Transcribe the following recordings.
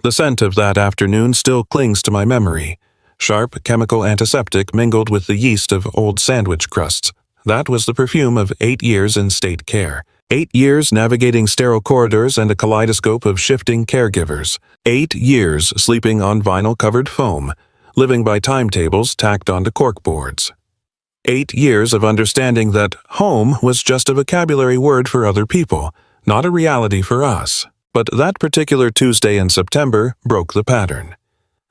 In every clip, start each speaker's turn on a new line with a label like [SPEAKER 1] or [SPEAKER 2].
[SPEAKER 1] The scent of that afternoon still clings to my memory. Sharp chemical antiseptic mingled with the yeast of old sandwich crusts. That was the perfume of 8 years in state care. 8 years navigating sterile corridors and a kaleidoscope of shifting caregivers. 8 years sleeping on vinyl-covered foam, living by timetables tacked onto corkboards. 8 years of understanding that home was just a vocabulary word for other people, not a reality for us. But that particular Tuesday in September broke the pattern.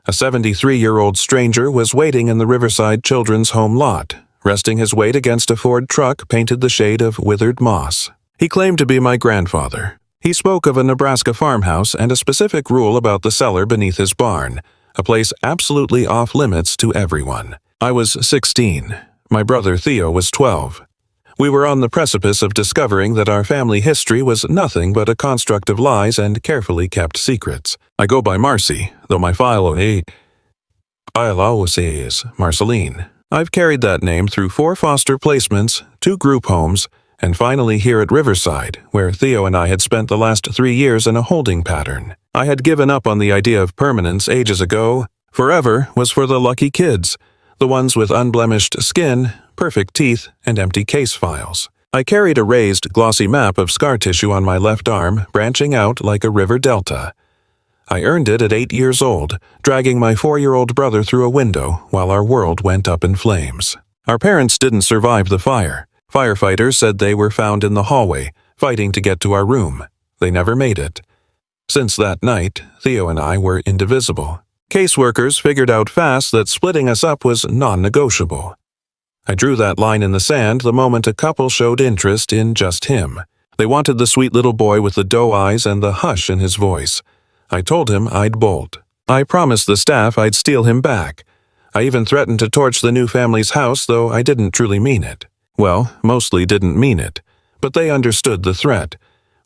[SPEAKER 1] A 73-year-old stranger was waiting in the Riverside Children's Home lot, resting his weight against a Ford truck painted the shade of withered moss. He claimed to be my grandfather. He spoke of a Nebraska farmhouse and a specific rule about the cellar beneath his barn, a place absolutely off-limits to everyone. I was 16. My brother Theo was 12. We were on the precipice of discovering that our family history was nothing but a construct of lies and carefully kept secrets. I go by Marcy, though my file is Marceline. I've carried that name through 4 foster placements, 2 group homes, and finally here at Riverside, where Theo and I had spent the last 3 years in a holding pattern. I had given up on the idea of permanence ages ago. Forever was for the lucky kids, the ones with unblemished skin, perfect teeth, and empty case files. I carried a raised, glossy map of scar tissue on my left arm, branching out like a river delta. I earned it at 8 years old, dragging my 4-year-old brother through a window while our world went up in flames. Our parents didn't survive the fire. Firefighters said they were found in the hallway, fighting to get to our room. They never made it. Since that night, Theo and I were indivisible. Caseworkers figured out fast that splitting us up was non-negotiable. I drew that line in the sand the moment a couple showed interest in just him. They wanted the sweet little boy with the doe eyes and the hush in his voice. I told him I'd bolt. I promised the staff I'd steal him back. I even threatened to torch the new family's house, though I didn't truly mean it. Well, mostly didn't mean it. But they understood the threat.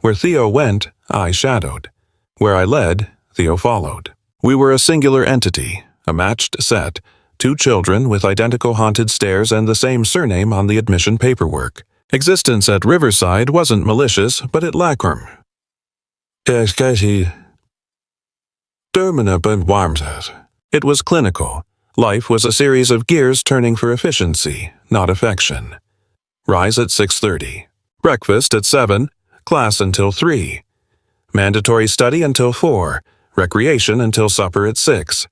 [SPEAKER 1] Where Theo went, I shadowed. Where I led, Theo followed. We were a singular entity, a matched set, 2 children with identical haunted stares and the same surname on the admission paperwork. Existence at Riverside wasn't malicious, but it lacquered. It was clinical. Life was a series of gears turning for efficiency, not affection. Rise at 6:30. Breakfast at 7. Class until 3. Mandatory study until 4. Recreation until supper at 6.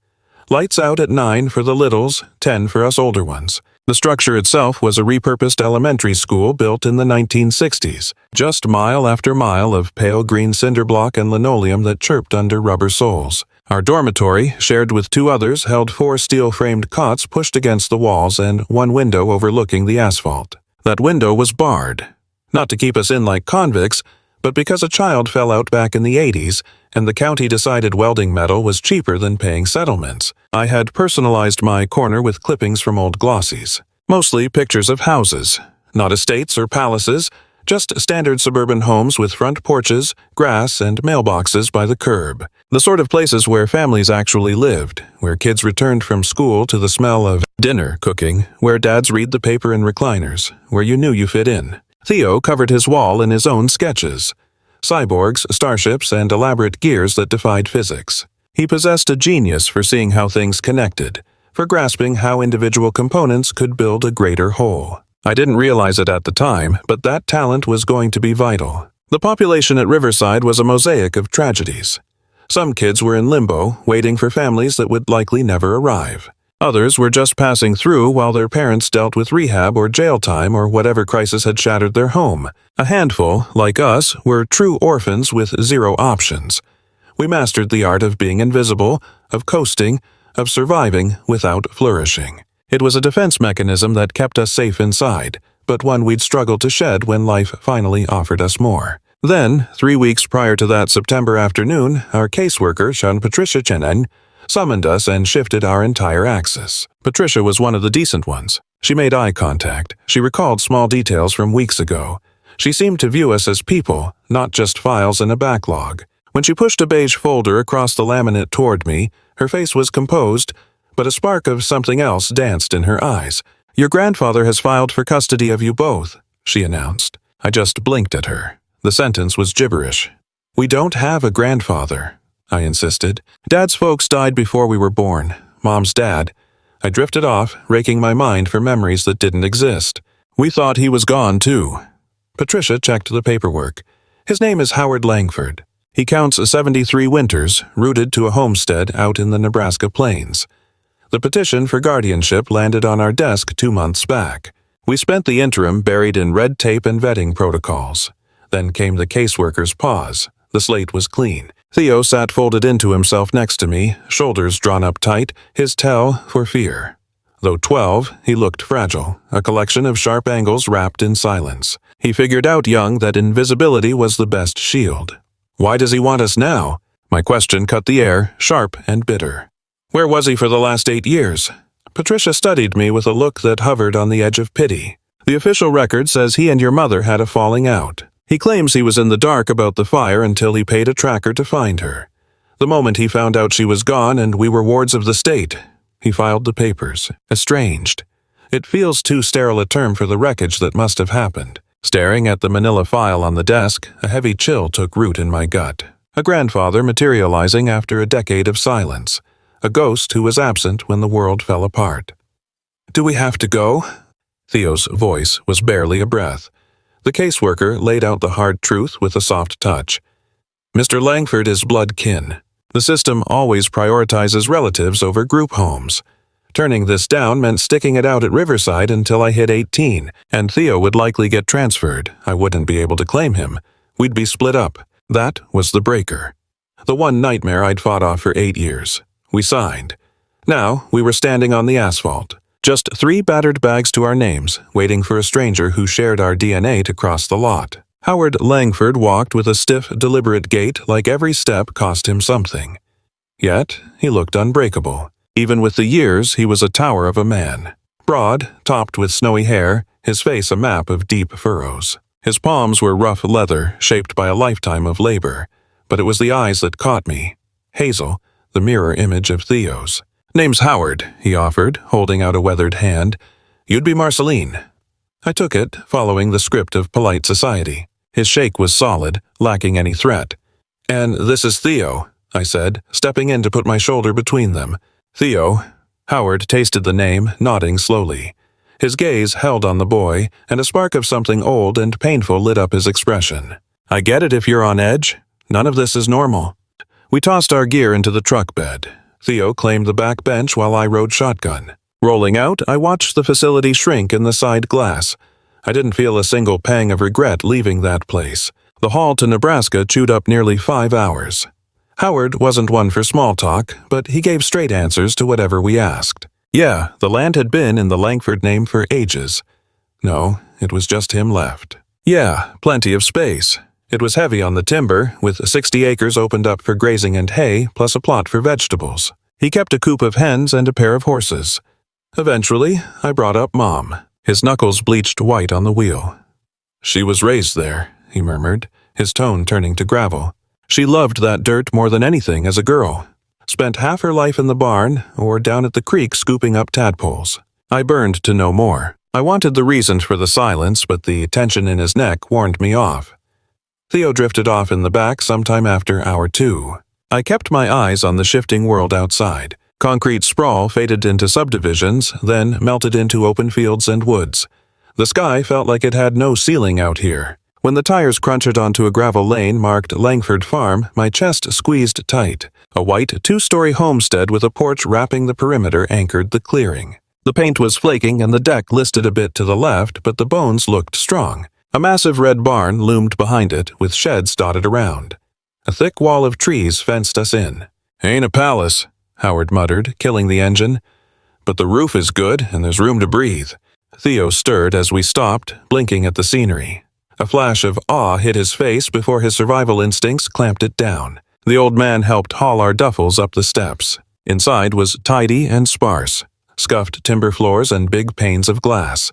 [SPEAKER 1] Lights out at 9 for the littles, 10 for us older ones. The structure itself was a repurposed elementary school built in the 1960s, just mile after mile of pale green cinder block and linoleum that chirped under rubber soles. Our dormitory, shared with 2 others, held 4 steel-framed cots pushed against the walls and 1 window overlooking the asphalt. That window was barred, not to keep us in like convicts, but because a child fell out back in the 80s, and the county decided welding metal was cheaper than paying settlements. I had personalized my corner with clippings from old glossies. Mostly pictures of houses, not estates or palaces, just standard suburban homes with front porches, grass, and mailboxes by the curb. The sort of places where families actually lived, where kids returned from school to the smell of dinner cooking, where dads read the paper in recliners, where you knew you fit in. Theo covered his wall in his own sketches. Cyborgs, starships, and elaborate gears that defied physics. He possessed a genius for seeing how things connected, for grasping how individual components could build a greater whole. I didn't realize it at the time, but that talent was going to be vital. The population at Riverside was a mosaic of tragedies. Some kids were in limbo, waiting for families that would likely never arrive. Others were just passing through while their parents dealt with rehab or jail time or whatever crisis had shattered their home. A handful, like us, were true orphans with 0 options. We mastered the art of being invisible, of coasting, of surviving without flourishing. It was a defense mechanism that kept us safe inside, but one we'd struggled to shed when life finally offered us more. Then, 3 weeks prior to that September afternoon, our caseworker, Jean Patricia Chenen, summoned us and shifted our entire axis. Patricia was one of the decent ones. She made eye contact. She recalled small details from weeks ago. She seemed to view us as people, not just files in a backlog. When she pushed a beige folder across the laminate toward me, her face was composed, but a spark of something else danced in her eyes. "Your grandfather has filed for custody of you both," she announced. I just blinked at her. The sentence was gibberish. "We don't have a grandfather." I insisted. Dad's folks died before we were born. Mom's dad. I drifted off, raking my mind for memories that didn't exist. We thought he was gone, too. Patricia checked the paperwork. His name is Howard Langford. He counts 73 winters, rooted to a homestead out in the Nebraska plains. The petition for guardianship landed on our desk 2 months back. We spent the interim buried in red tape and vetting protocols. Then came the caseworker's pause. The slate was clean. Theo sat folded into himself next to me, shoulders drawn up tight, his tell for fear. Though 12, he looked fragile, a collection of sharp angles wrapped in silence. He figured out young that invisibility was the best shield. Why does he want us now? My question cut the air, sharp and bitter. Where was he for the last 8 years? Patricia studied me with a look that hovered on the edge of pity. The official record says he and your mother had a falling out. He claims he was in the dark about the fire until he paid a tracker to find her. The moment he found out she was gone and we were wards of the state, he filed the papers. Estranged. It feels too sterile a term for the wreckage that must have happened. Staring at the manila file on the desk, a heavy chill took root in my gut. A grandfather materializing after a decade of silence. A ghost who was absent when the world fell apart. Do we have to go? Theo's voice was barely a breath. The caseworker laid out the hard truth with a soft touch. Mr. Langford is blood kin. The system always prioritizes relatives over group homes. Turning this down meant sticking it out at Riverside until I hit 18, and Theo would likely get transferred. I wouldn't be able to claim him. We'd be split up. That was the breaker. The one nightmare I'd fought off for 8 years. We signed. Now we were standing on the asphalt. Just 3 battered bags to our names, waiting for a stranger who shared our DNA to cross the lot. Howard Langford walked with a stiff, deliberate gait like every step cost him something. Yet he looked unbreakable. Even with the years, he was a tower of a man. Broad, topped with snowy hair, his face a map of deep furrows. His palms were rough leather, shaped by a lifetime of labor. But it was the eyes that caught me. Hazel, the mirror image of Theo's. Name's Howard, he offered, holding out a weathered hand. You'd be Marceline. I took it, following the script of polite society. His shake was solid, lacking any threat. And this is Theo, I said, stepping in to put my shoulder between them. Theo. Howard tasted the name, nodding slowly. His gaze held on the boy, and a spark of something old and painful lit up his expression. I get it if you're on edge. None of this is normal. We tossed our gear into the truck bed. Theo claimed the back bench while I rode shotgun. Rolling out, I watched the facility shrink in the side glass. I didn't feel a single pang of regret leaving that place. The haul to Nebraska chewed up nearly 5 hours. Howard wasn't one for small talk, but he gave straight answers to whatever we asked. Yeah, the land had been in the Langford name for ages. No, it was just him left. Yeah, plenty of space. It was heavy on the timber, with 60 acres opened up for grazing and hay, plus a plot for vegetables. He kept a coop of hens and a pair of horses. Eventually, I brought up Mom. His knuckles bleached white on the wheel. She was raised there, he murmured, his tone turning to gravel. She loved that dirt more than anything as a girl. Spent half her life in the barn, or down at the creek scooping up tadpoles. I burned to know more. I wanted the reason for the silence, but the tension in his neck warned me off. Theo drifted off in the back sometime after hour 2. I kept my eyes on the shifting world outside. Concrete sprawl faded into subdivisions, then melted into open fields and woods. The sky felt like it had no ceiling out here. When the tires crunched onto a gravel lane marked Langford Farm, my chest squeezed tight. A white 2-story homestead with a porch wrapping the perimeter anchored the clearing. The paint was flaking and the deck listed a bit to the left, but the bones looked strong. A massive red barn loomed behind it, with sheds dotted around. A thick wall of trees fenced us in. Ain't a palace, Howard muttered, killing the engine. But the roof is good, and there's room to breathe. Theo stirred as we stopped, blinking at the scenery. A flash of awe hit his face before his survival instincts clamped it down. The old man helped haul our duffels up the steps. Inside was tidy and sparse, scuffed timber floors and big panes of glass.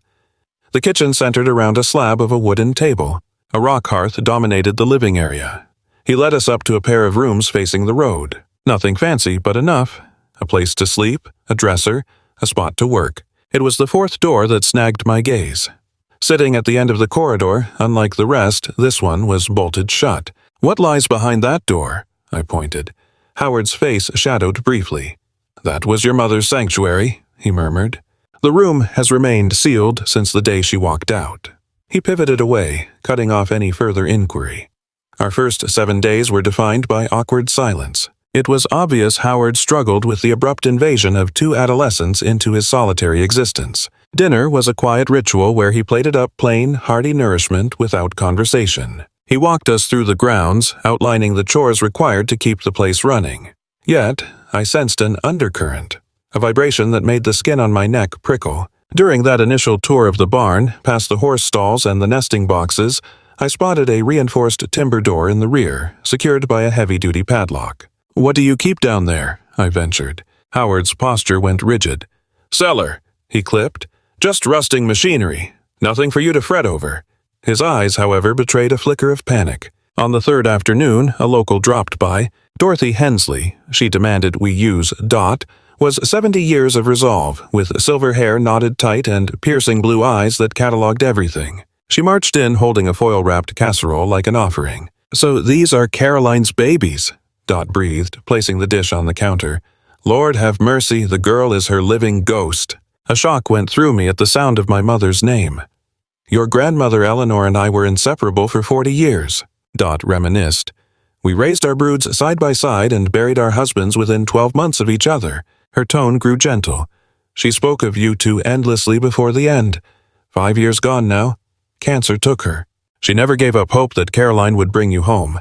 [SPEAKER 1] The kitchen centered around a slab of a wooden table. A rock hearth dominated the living area. He led us up to a pair of rooms facing the road. Nothing fancy, but enough. A place to sleep, a dresser, a spot to work. It was the 4th door that snagged my gaze. Sitting at the end of the corridor, unlike the rest, this one was bolted shut. What lies behind that door? I pointed. Howard's face shadowed briefly. "That was your mother's sanctuary," he murmured. "The room has remained sealed since the day she walked out." He pivoted away, cutting off any further inquiry. Our first 7 days were defined by awkward silence. It was obvious Howard struggled with the abrupt invasion of 2 adolescents into his solitary existence. Dinner was a quiet ritual where he plated up plain, hearty nourishment without conversation. He walked us through the grounds, outlining the chores required to keep the place running. Yet, I sensed an undercurrent, a vibration that made the skin on my neck prickle. During that initial tour of the barn, past the horse stalls and the nesting boxes, I spotted a reinforced timber door in the rear, secured by a heavy-duty padlock. "What do you keep down there?" I ventured. Howard's posture went rigid. "Cellar," he clipped. "Just rusting machinery. Nothing for you to fret over." His eyes, however, betrayed a flicker of panic. On the 3rd afternoon, a local dropped by. Dorothy Hensley, she demanded we use Dot, was 70 years of resolve, with silver hair knotted tight and piercing blue eyes that cataloged everything. She marched in holding a foil-wrapped casserole like an offering. "So these are Caroline's babies," Dot breathed, placing the dish on the counter. "Lord have mercy, the girl is her living ghost." A shock went through me at the sound of my mother's name. "Your grandmother Eleanor and I were inseparable for 40 years, Dot reminisced. "We raised our broods side by side and buried our husbands within 12 months of each other." Her tone grew gentle. "She spoke of you two endlessly before the end. 5 years gone now. Cancer took her. She never gave up hope that Caroline would bring you home."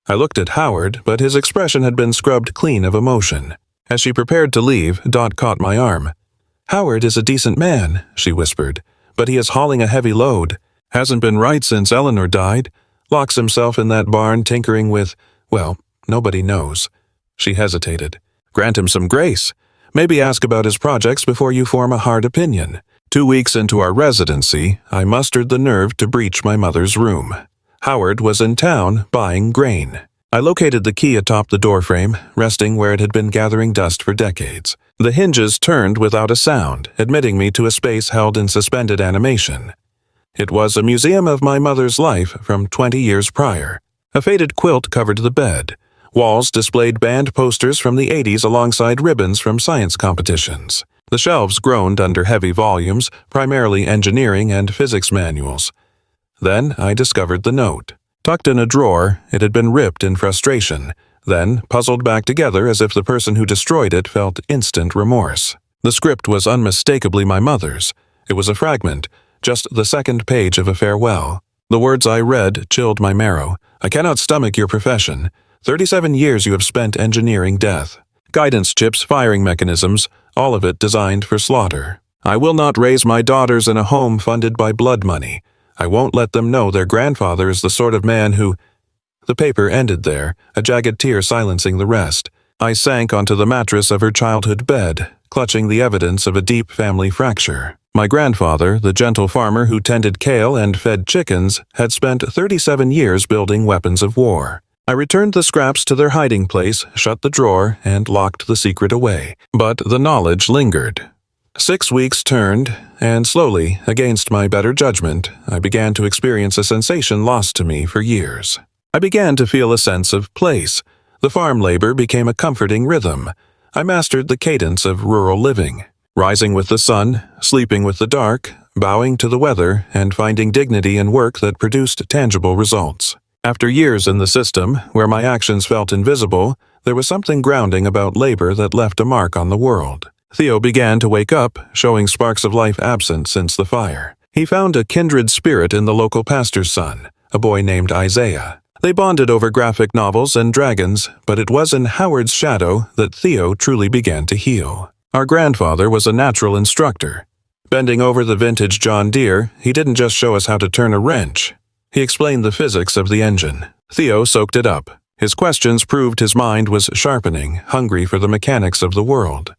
[SPEAKER 1] I looked at Howard, but his expression had been scrubbed clean of emotion. As she prepared to leave, Dot caught my arm. "Howard is a decent man," she whispered, "but he is hauling a heavy load. Hasn't been right since Eleanor died. Locks himself in that barn tinkering with, well, nobody knows." She hesitated. "Grant him some grace. Maybe ask about his projects before you form a hard opinion." 2 weeks into our residency, I mustered the nerve to breach my mother's room. Howard was in town buying grain. I located the key atop the doorframe, resting where it had been gathering dust for decades. The hinges turned without a sound, admitting me to a space held in suspended animation. It was a museum of my mother's life from 20 years prior. A faded quilt covered the bed. Walls displayed band posters from the 80s alongside ribbons from science competitions. The shelves groaned under heavy volumes, primarily engineering and physics manuals. Then I discovered the note. Tucked in a drawer, it had been ripped in frustration, then puzzled back together as if the person who destroyed it felt instant remorse. The script was unmistakably my mother's. It was a fragment, just the 2nd page of a farewell. The words I read chilled my marrow. "I cannot stomach your profession. 37 years you have spent engineering death. Guidance chips, firing mechanisms, all of it designed for slaughter. I will not raise my daughters in a home funded by blood money. I won't let them know their grandfather is the sort of man who—" The paper ended there, a jagged tear silencing the rest. I sank onto the mattress of her childhood bed, clutching the evidence of a deep family fracture. My grandfather, the gentle farmer who tended kale and fed chickens, had spent 37 years building weapons of war. I returned the scraps to their hiding place, shut the drawer, and locked the secret away. But the knowledge lingered. 6 weeks turned, and slowly, against my better judgment, I began to experience a sensation lost to me for years. I began to feel a sense of place. The farm labor became a comforting rhythm. I mastered the cadence of rural living, rising with the sun, sleeping with the dark, bowing to the weather, and finding dignity in work that produced tangible results. After years in the system, where my actions felt invisible, there was something grounding about labor that left a mark on the world. Theo began to wake up, showing sparks of life absent since the fire. He found a kindred spirit in the local pastor's son, a boy named Isaiah. They bonded over graphic novels and dragons, but it was in Howard's shadow that Theo truly began to heal. Our grandfather was a natural instructor. Bending over the vintage John Deere, he didn't just show us how to turn a wrench. He explained the physics of the engine. Theo soaked it up. His questions proved his mind was sharpening, hungry for the mechanics of the world.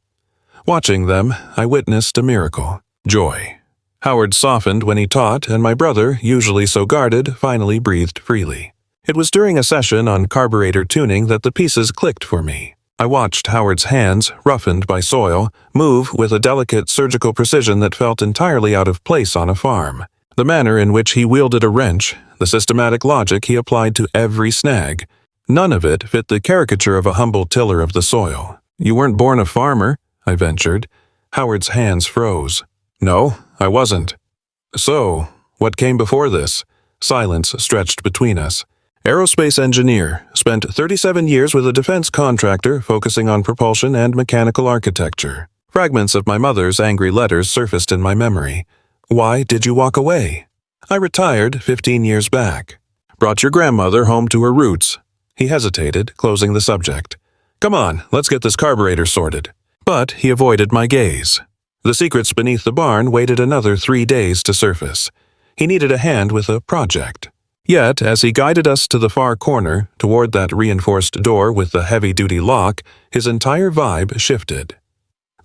[SPEAKER 1] Watching them, I witnessed a miracle. Joy. Howard softened when he taught, and my brother, usually so guarded, finally breathed freely. It was during a session on carburetor tuning that the pieces clicked for me. I watched Howard's hands, roughened by soil, move with a delicate surgical precision that felt entirely out of place on a farm. The manner in which he wielded a wrench, the systematic logic he applied to every snag. None of it fit the caricature of a humble tiller of the soil. "You weren't born a farmer," I ventured. Howard's hands froze. "No, I wasn't." "So, what came before this?" Silence stretched between us. "Aerospace engineer, spent 37 years with a defense contractor focusing on propulsion and mechanical architecture." Fragments of my mother's angry letters surfaced in my memory. "Why did you walk away?" "I retired 15 years back." "Brought your grandmother home to her roots." He hesitated, closing the subject. "Come on, let's get this carburetor sorted." But he avoided my gaze. The secrets beneath the barn waited another 3 days to surface. He needed a hand with a project. Yet, as he guided us to the far corner, toward that reinforced door with the heavy-duty lock, his entire vibe shifted.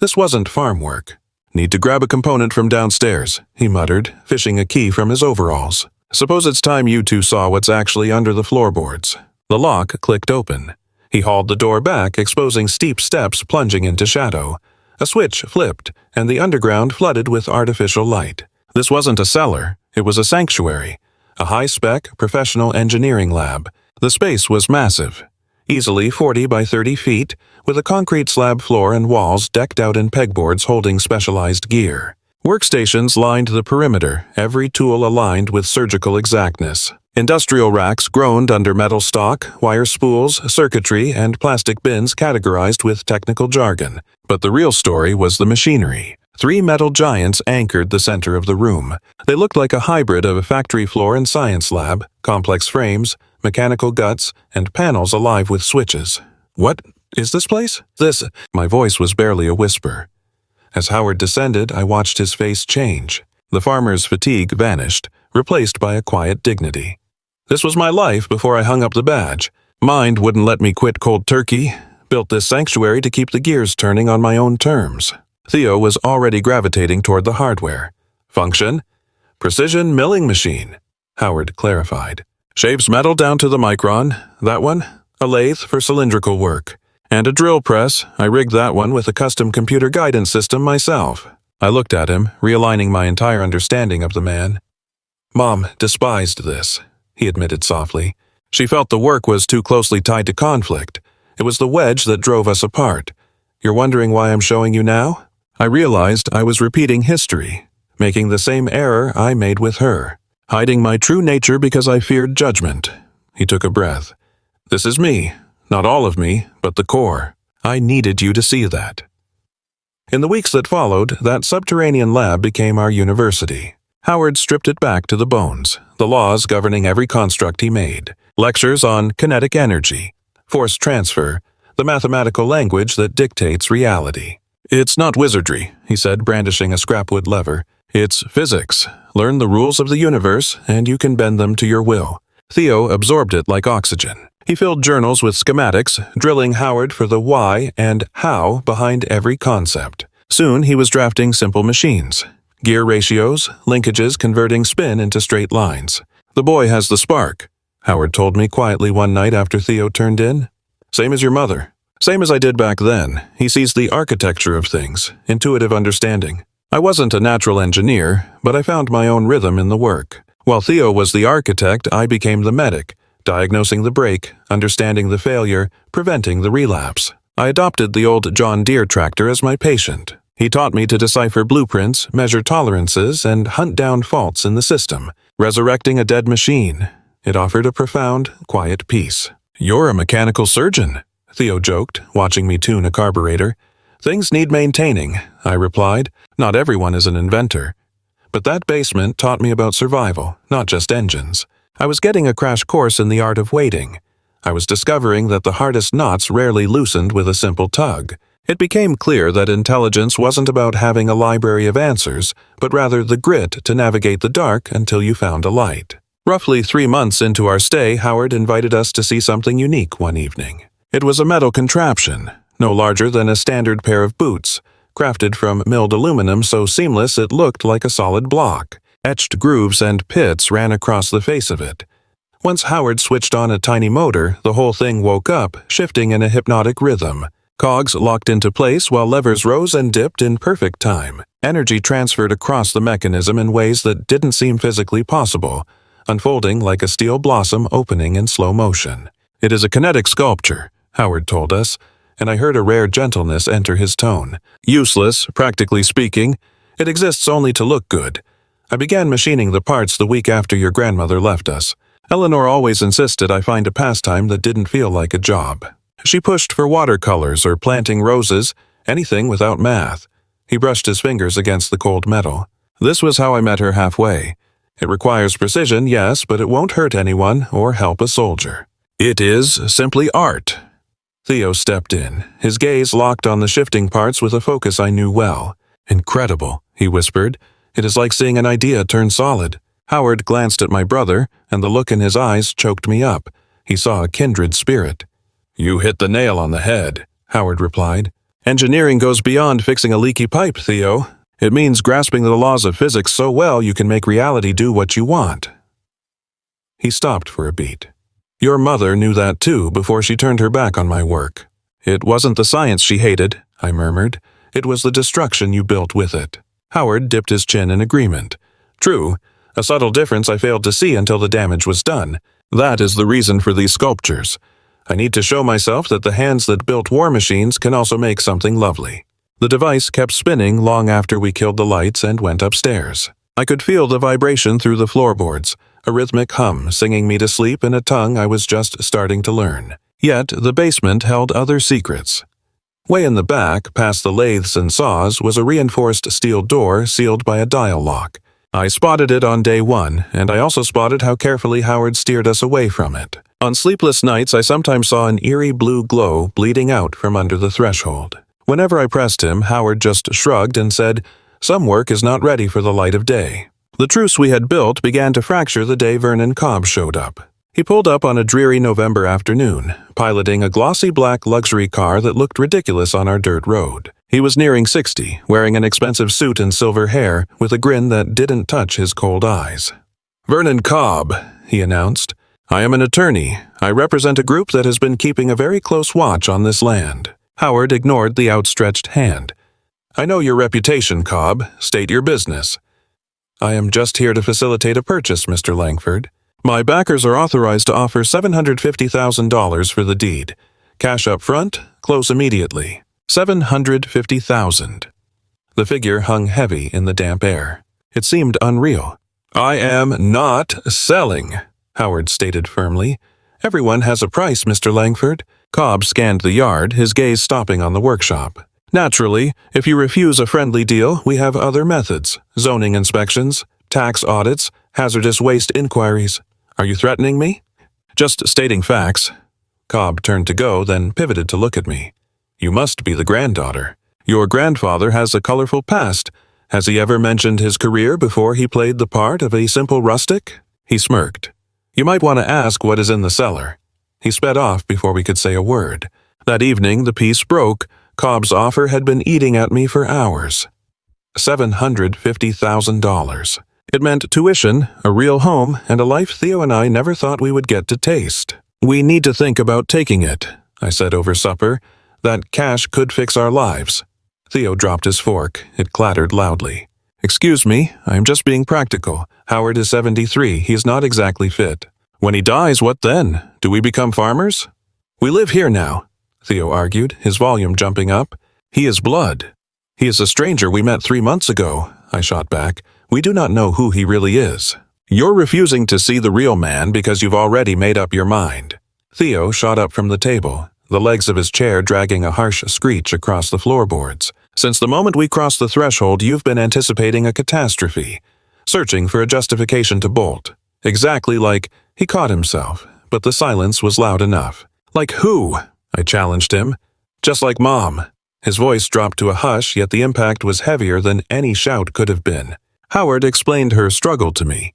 [SPEAKER 1] This wasn't farm work. "Need to grab a component from downstairs," he muttered, fishing a key from his overalls. "Suppose it's time you two saw what's actually under the floorboards." The lock clicked open. He hauled the door back, exposing steep steps plunging into shadow. A switch flipped, and the underground flooded with artificial light. This wasn't a cellar, it was a sanctuary. A high-spec, professional engineering lab. The space was massive, easily 40 by 30 feet, with a concrete slab floor and walls decked out in pegboards holding specialized gear. Workstations lined the perimeter, every tool aligned with surgical exactness. Industrial racks groaned under metal stock, wire spools, circuitry, and plastic bins categorized with technical jargon. But the real story was the machinery. 3 metal giants anchored the center of the room. They looked like a hybrid of a factory floor and science lab, complex frames, mechanical guts, and panels alive with switches. "What is this place?" My voice was barely a whisper. As Howard descended, I watched his face change. The farmer's fatigue vanished, replaced by a quiet dignity. "This was my life before I hung up the badge. Mind wouldn't let me quit cold turkey. Built this sanctuary to keep the gears turning on my own terms." Theo was already gravitating toward the hardware. "Function? Precision milling machine," Howard clarified. "Shaves metal down to the micron. That one? A lathe for cylindrical work. And a drill press. I rigged that one with a custom computer guidance system myself." I looked at him, realigning my entire understanding of the man. "Mom despised this," he admitted softly. "She felt the work was too closely tied to conflict. It was the wedge that drove us apart. You're wondering why I'm showing you now?" I realized I was repeating history, making the same error I made with her, hiding my true nature because I feared judgment. He took a breath. "This is me. Not all of me, but the core. I needed you to see that." In the weeks that followed, that subterranean lab became our university. Howard stripped it back to the bones, the laws governing every construct he made. Lectures on kinetic energy, force transfer, the mathematical language that dictates reality. "It's not wizardry," he said, brandishing a scrapwood lever. "It's physics. Learn the rules of the universe, and you can bend them to your will." Theo absorbed it like oxygen. He filled journals with schematics, drilling Howard for the why and how behind every concept. Soon he was drafting simple machines. Gear ratios, linkages converting spin into straight lines. "The boy has the spark," Howard told me quietly one night after Theo turned in. "Same as your mother. Same as I did back then. He sees the architecture of things, intuitive understanding." I wasn't a natural engineer, but I found my own rhythm in the work. While Theo was the architect, I became the medic, diagnosing the break, understanding the failure, preventing the relapse. I adopted the old John Deere tractor as my patient. He taught me to decipher blueprints, measure tolerances, and hunt down faults in the system, resurrecting a dead machine. It offered a profound, quiet peace. "You're a mechanical surgeon," Theo joked, watching me tune a carburetor. "Things need maintaining," I replied. "Not everyone is an inventor." But that basement taught me about survival, not just engines. I was getting a crash course in the art of waiting. I was discovering that the hardest knots rarely loosened with a simple tug. It became clear that intelligence wasn't about having a library of answers, but rather the grit to navigate the dark until you found a light. Roughly 3 months into our stay, Howard invited us to see something unique one evening. It was a metal contraption, no larger than a standard pair of boots, crafted from milled aluminum so seamless it looked like a solid block. Etched grooves and pits ran across the face of it. Once Howard switched on a tiny motor, the whole thing woke up, shifting in a hypnotic rhythm. Cogs locked into place while levers rose and dipped in perfect time. Energy transferred across the mechanism in ways that didn't seem physically possible, unfolding like a steel blossom opening in slow motion. It is a kinetic sculpture, Howard told us, and I heard a rare gentleness enter his tone. Useless, practically speaking. It exists only to look good. I began machining the parts the week after your grandmother left us. Eleanor always insisted I find a pastime that didn't feel like a job. She pushed for watercolors or planting roses, anything without math. He brushed his fingers against the cold metal. This was how I met her halfway. It requires precision, yes, but it won't hurt anyone or help a soldier. It is simply art. Theo stepped in, his gaze locked on the shifting parts with a focus I knew well. Incredible, he whispered. It is like seeing an idea turn solid. Howard glanced at my brother, and the look in his eyes choked me up. He saw a kindred spirit. You hit the nail on the head, Howard replied. Engineering goes beyond fixing a leaky pipe, Theo. It means grasping the laws of physics so well you can make reality do what you want. He stopped for a beat. Your mother knew that too before she turned her back on my work. It wasn't the science she hated, I murmured. It was the destruction you built with it. Howard dipped his chin in agreement. True, a subtle difference I failed to see until the damage was done. That is the reason for these sculptures. I need to show myself that the hands that built war machines can also make something lovely. The device kept spinning long after we killed the lights and went upstairs. I could feel the vibration through the floorboards, a rhythmic hum singing me to sleep in a tongue I was just starting to learn. Yet the basement held other secrets. Way in the back, past the lathes and saws, was a reinforced steel door sealed by a dial lock. I spotted it on day one, and I also spotted how carefully Howard steered us away from it. On sleepless nights, I sometimes saw an eerie blue glow bleeding out from under the threshold. Whenever I pressed him, Howard just shrugged and said, "Some work is not ready for the light of day." The truce we had built began to fracture the day Vernon Cobb showed up. He pulled up on a dreary November afternoon, piloting a glossy black luxury car that looked ridiculous on our dirt road. He was nearing 60, wearing an expensive suit and silver hair, with a grin that didn't touch his cold eyes. "Vernon Cobb," he announced. "I am an attorney. I represent a group that has been keeping a very close watch on this land." Howard ignored the outstretched hand. "I know your reputation, Cobb. State your business." "I am just here to facilitate a purchase, Mr. Langford. My backers are authorized to offer $750,000 for the deed. Cash up front, close immediately. $750,000. The figure hung heavy in the damp air. It seemed unreal. "I am not selling," Howard stated firmly. "Everyone has a price, Mr. Langford." Cobb scanned the yard, his gaze stopping on the workshop. "Naturally, if you refuse a friendly deal, we have other methods. Zoning inspections, tax audits, hazardous waste inquiries. Are you threatening me?" "Just stating facts." Cobb turned to go, then pivoted to look at me. "You must be the granddaughter. Your grandfather has a colorful past. Has he ever mentioned his career before he played the part of a simple rustic?" He smirked. "You might want to ask what is in the cellar." He sped off before we could say a word. That evening, the peace broke. Cobb's offer had been eating at me for hours. $750,000. It meant tuition, a real home, and a life Theo and I never thought we would get to taste. "We need to think about taking it," I said over supper. "That cash could fix our lives." Theo dropped his fork. It clattered loudly. "Excuse me, I am just being practical. Howard is 73. He is not exactly fit. When he dies, what then? Do we become farmers?" "We live here now," Theo argued, his volume jumping up. "He is blood." "He is a stranger we met 3 months ago," I shot back. "We do not know who he really is." "You're refusing to see the real man because you've already made up your mind." Theo shot up from the table, the legs of his chair dragging a harsh screech across the floorboards. "Since the moment we crossed the threshold, you've been anticipating a catastrophe, searching for a justification to bolt. Exactly like..." He caught himself, but the silence was loud enough. "Like who?" I challenged him. "Just like Mom." His voice dropped to a hush, yet the impact was heavier than any shout could have been. Howard explained her struggle to me,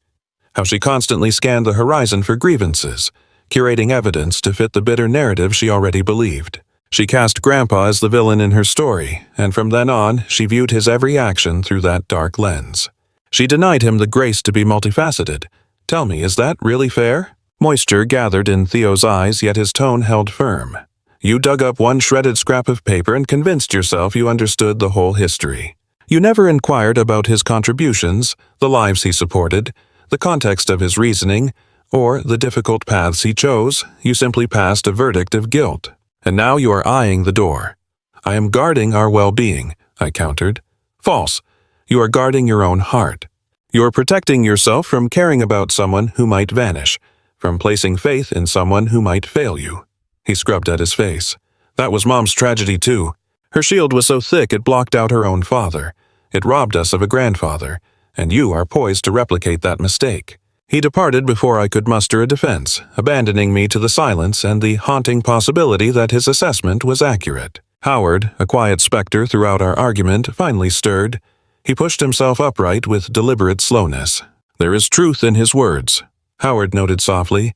[SPEAKER 1] how she constantly scanned the horizon for grievances, curating evidence to fit the bitter narrative she already believed. She cast Grandpa as the villain in her story, and from then on, she viewed his every action through that dark lens. She denied him the grace to be multifaceted. Tell me, is that really fair? Moisture gathered in Theo's eyes, yet his tone held firm. You dug up one shredded scrap of paper and convinced yourself you understood the whole history. You never inquired about his contributions, the lives he supported, the context of his reasoning. or the difficult paths he chose, you simply passed a verdict of guilt. And now you are eyeing the door. I am guarding our well-being, I countered. False. You are guarding your own heart. You are protecting yourself from caring about someone who might vanish, from placing faith in someone who might fail you. He scrubbed at his face. That was Mom's tragedy too. Her shield was so thick it blocked out her own father. It robbed us of a grandfather, and you are poised to replicate that mistake. He departed before I could muster a defense, abandoning me to the silence and the haunting possibility that his assessment was accurate. Howard, a quiet specter throughout our argument, finally stirred. He pushed himself upright with deliberate slowness. There is truth in his words, Howard noted softly,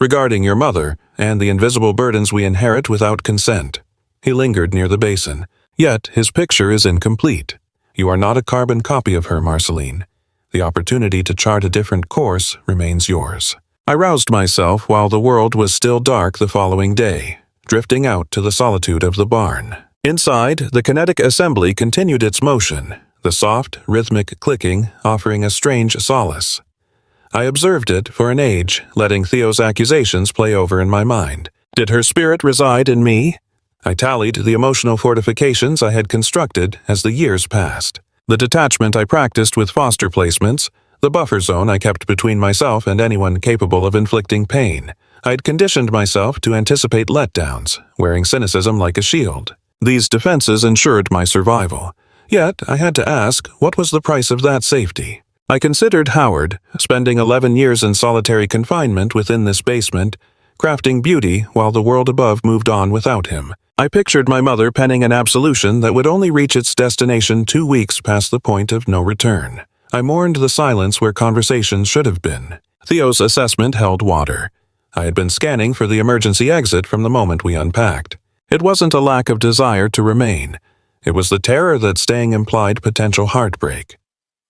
[SPEAKER 1] regarding your mother and the invisible burdens we inherit without consent. He lingered near the basin. Yet his picture is incomplete. You are not a carbon copy of her, Marceline. The opportunity to chart a different course remains yours. I roused myself while the world was still dark the following day, drifting out to the solitude of the barn. Inside, the kinetic assembly continued its motion, the soft, rhythmic clicking offering a strange solace. I observed it for an age, letting Theo's accusations play over in my mind. Did her spirit reside in me? I tallied the emotional fortifications I had constructed as the years passed. The detachment I practiced with foster placements, the buffer zone I kept between myself and anyone capable of inflicting pain. I had conditioned myself to anticipate letdowns, wearing cynicism like a shield. These defenses ensured my survival. Yet, I had to ask, what was the price of that safety? I considered Howard, spending 11 years in solitary confinement within this basement, crafting beauty while the world above moved on without him. I pictured my mother penning an absolution that would only reach its destination 2 weeks past the point of no return. I mourned the silence where conversations should have been. Theo's assessment held water. I had been scanning for the emergency exit from the moment we unpacked. It wasn't a lack of desire to remain. It was the terror that staying implied potential heartbreak.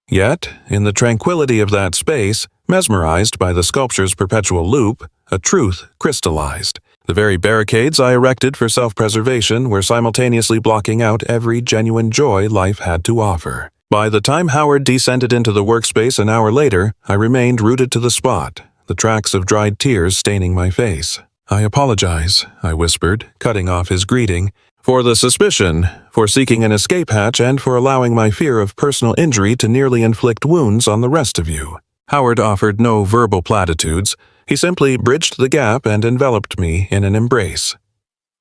[SPEAKER 1] Yet, in the tranquility of that space, mesmerized by the sculpture's perpetual loop, a truth crystallized. The very barricades I erected for self-preservation were simultaneously blocking out every genuine joy life had to offer. By the time Howard descended into the workspace an hour later, I remained rooted to the spot, the tracks of dried tears staining my face. I apologize, I whispered, cutting off his greeting, for the suspicion, for seeking an escape hatch, and for allowing my fear of personal injury to nearly inflict wounds on the rest of you. Howard offered no verbal platitudes. He simply bridged the gap and enveloped me in an embrace.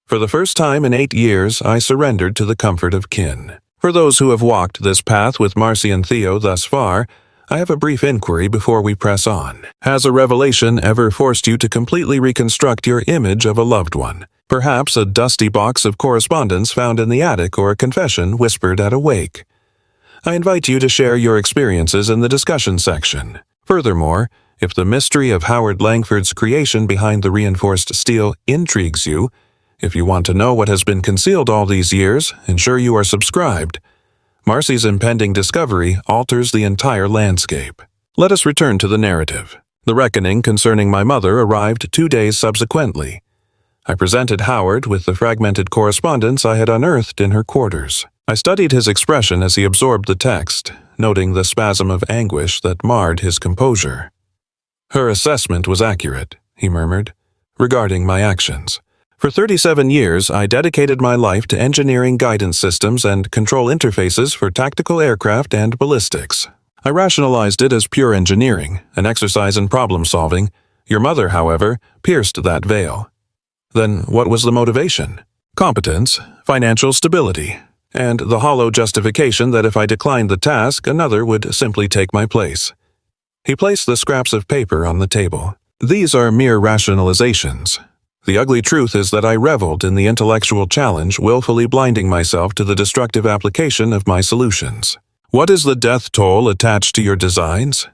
[SPEAKER 1] For the first time in 8 years, I surrendered to the comfort of kin. For those who have walked this path with Marcy and Theo thus far, I have a brief inquiry before we press on. Has a revelation ever forced you to completely reconstruct your image of a loved one? Perhaps a dusty box of correspondence found in the attic or a confession whispered at a wake. I invite you to share your experiences in the discussion section. Furthermore, if the mystery of Howard Langford's creation behind the reinforced steel intrigues you, if you want to know what has been concealed all these years, ensure you are subscribed. Marcy's impending discovery alters the entire landscape. Let us return to the narrative. The reckoning concerning my mother arrived 2 days subsequently. I presented Howard with the fragmented correspondence I had unearthed in her quarters. I studied his expression as he absorbed the text, noting the spasm of anguish that marred his composure. Her assessment was accurate, he murmured, regarding my actions. For 37 years, I dedicated my life to engineering guidance systems and control interfaces for tactical aircraft and ballistics. I rationalized it as pure engineering, an exercise in problem-solving. Your mother, however, pierced that veil. Then what was the motivation? Competence, financial stability, and the hollow justification that if I declined the task, another would simply take my place. He placed the scraps of paper on the table. These are mere rationalizations. The ugly truth is that I reveled in the intellectual challenge, willfully blinding myself to the destructive application of my solutions. What is the death toll attached to your designs?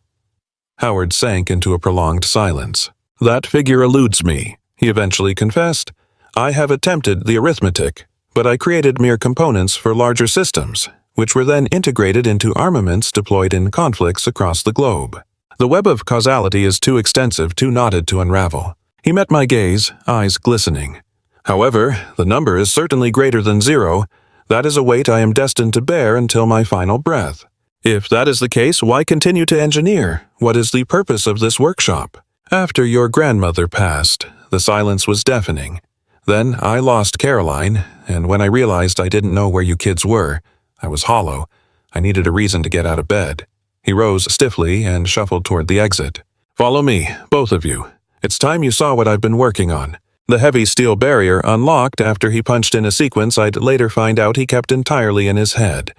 [SPEAKER 1] Howard sank into a prolonged silence. That figure eludes me, he eventually confessed. I have attempted the arithmetic, but I created mere components for larger systems, which were then integrated into armaments deployed in conflicts across the globe. The web of causality is too extensive, too knotted to unravel. He met my gaze, eyes glistening. However, the number is certainly greater than 0. That is a weight I am destined to bear until my final breath. If that is the case, why continue to engineer? What is the purpose of this workshop? After your grandmother passed, the silence was deafening. Then I lost Caroline, and when I realized I didn't know where you kids were, I was hollow. I needed a reason to get out of bed. He rose stiffly and shuffled toward the exit. Follow me, both of you. It's time you saw what I've been working on. The heavy steel barrier unlocked after he punched in a sequence I'd later find out he kept entirely in his head.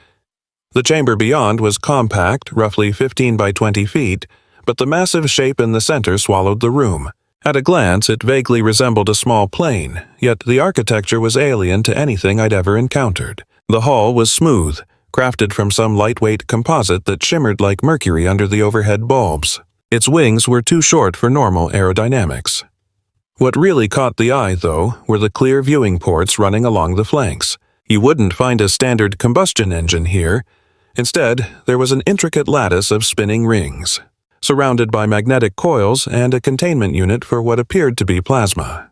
[SPEAKER 1] The chamber beyond was compact, roughly 15 by 20 feet, but the massive shape in the center swallowed the room. At a glance, it vaguely resembled a small plane, yet the architecture was alien to anything I'd ever encountered. The hull was smooth, crafted from some lightweight composite that shimmered like mercury under the overhead bulbs. Its wings were too short for normal aerodynamics. What really caught the eye, though, were the clear viewing ports running along the flanks. You wouldn't find a standard combustion engine here. Instead, there was an intricate lattice of spinning rings, surrounded by magnetic coils and a containment unit for what appeared to be plasma.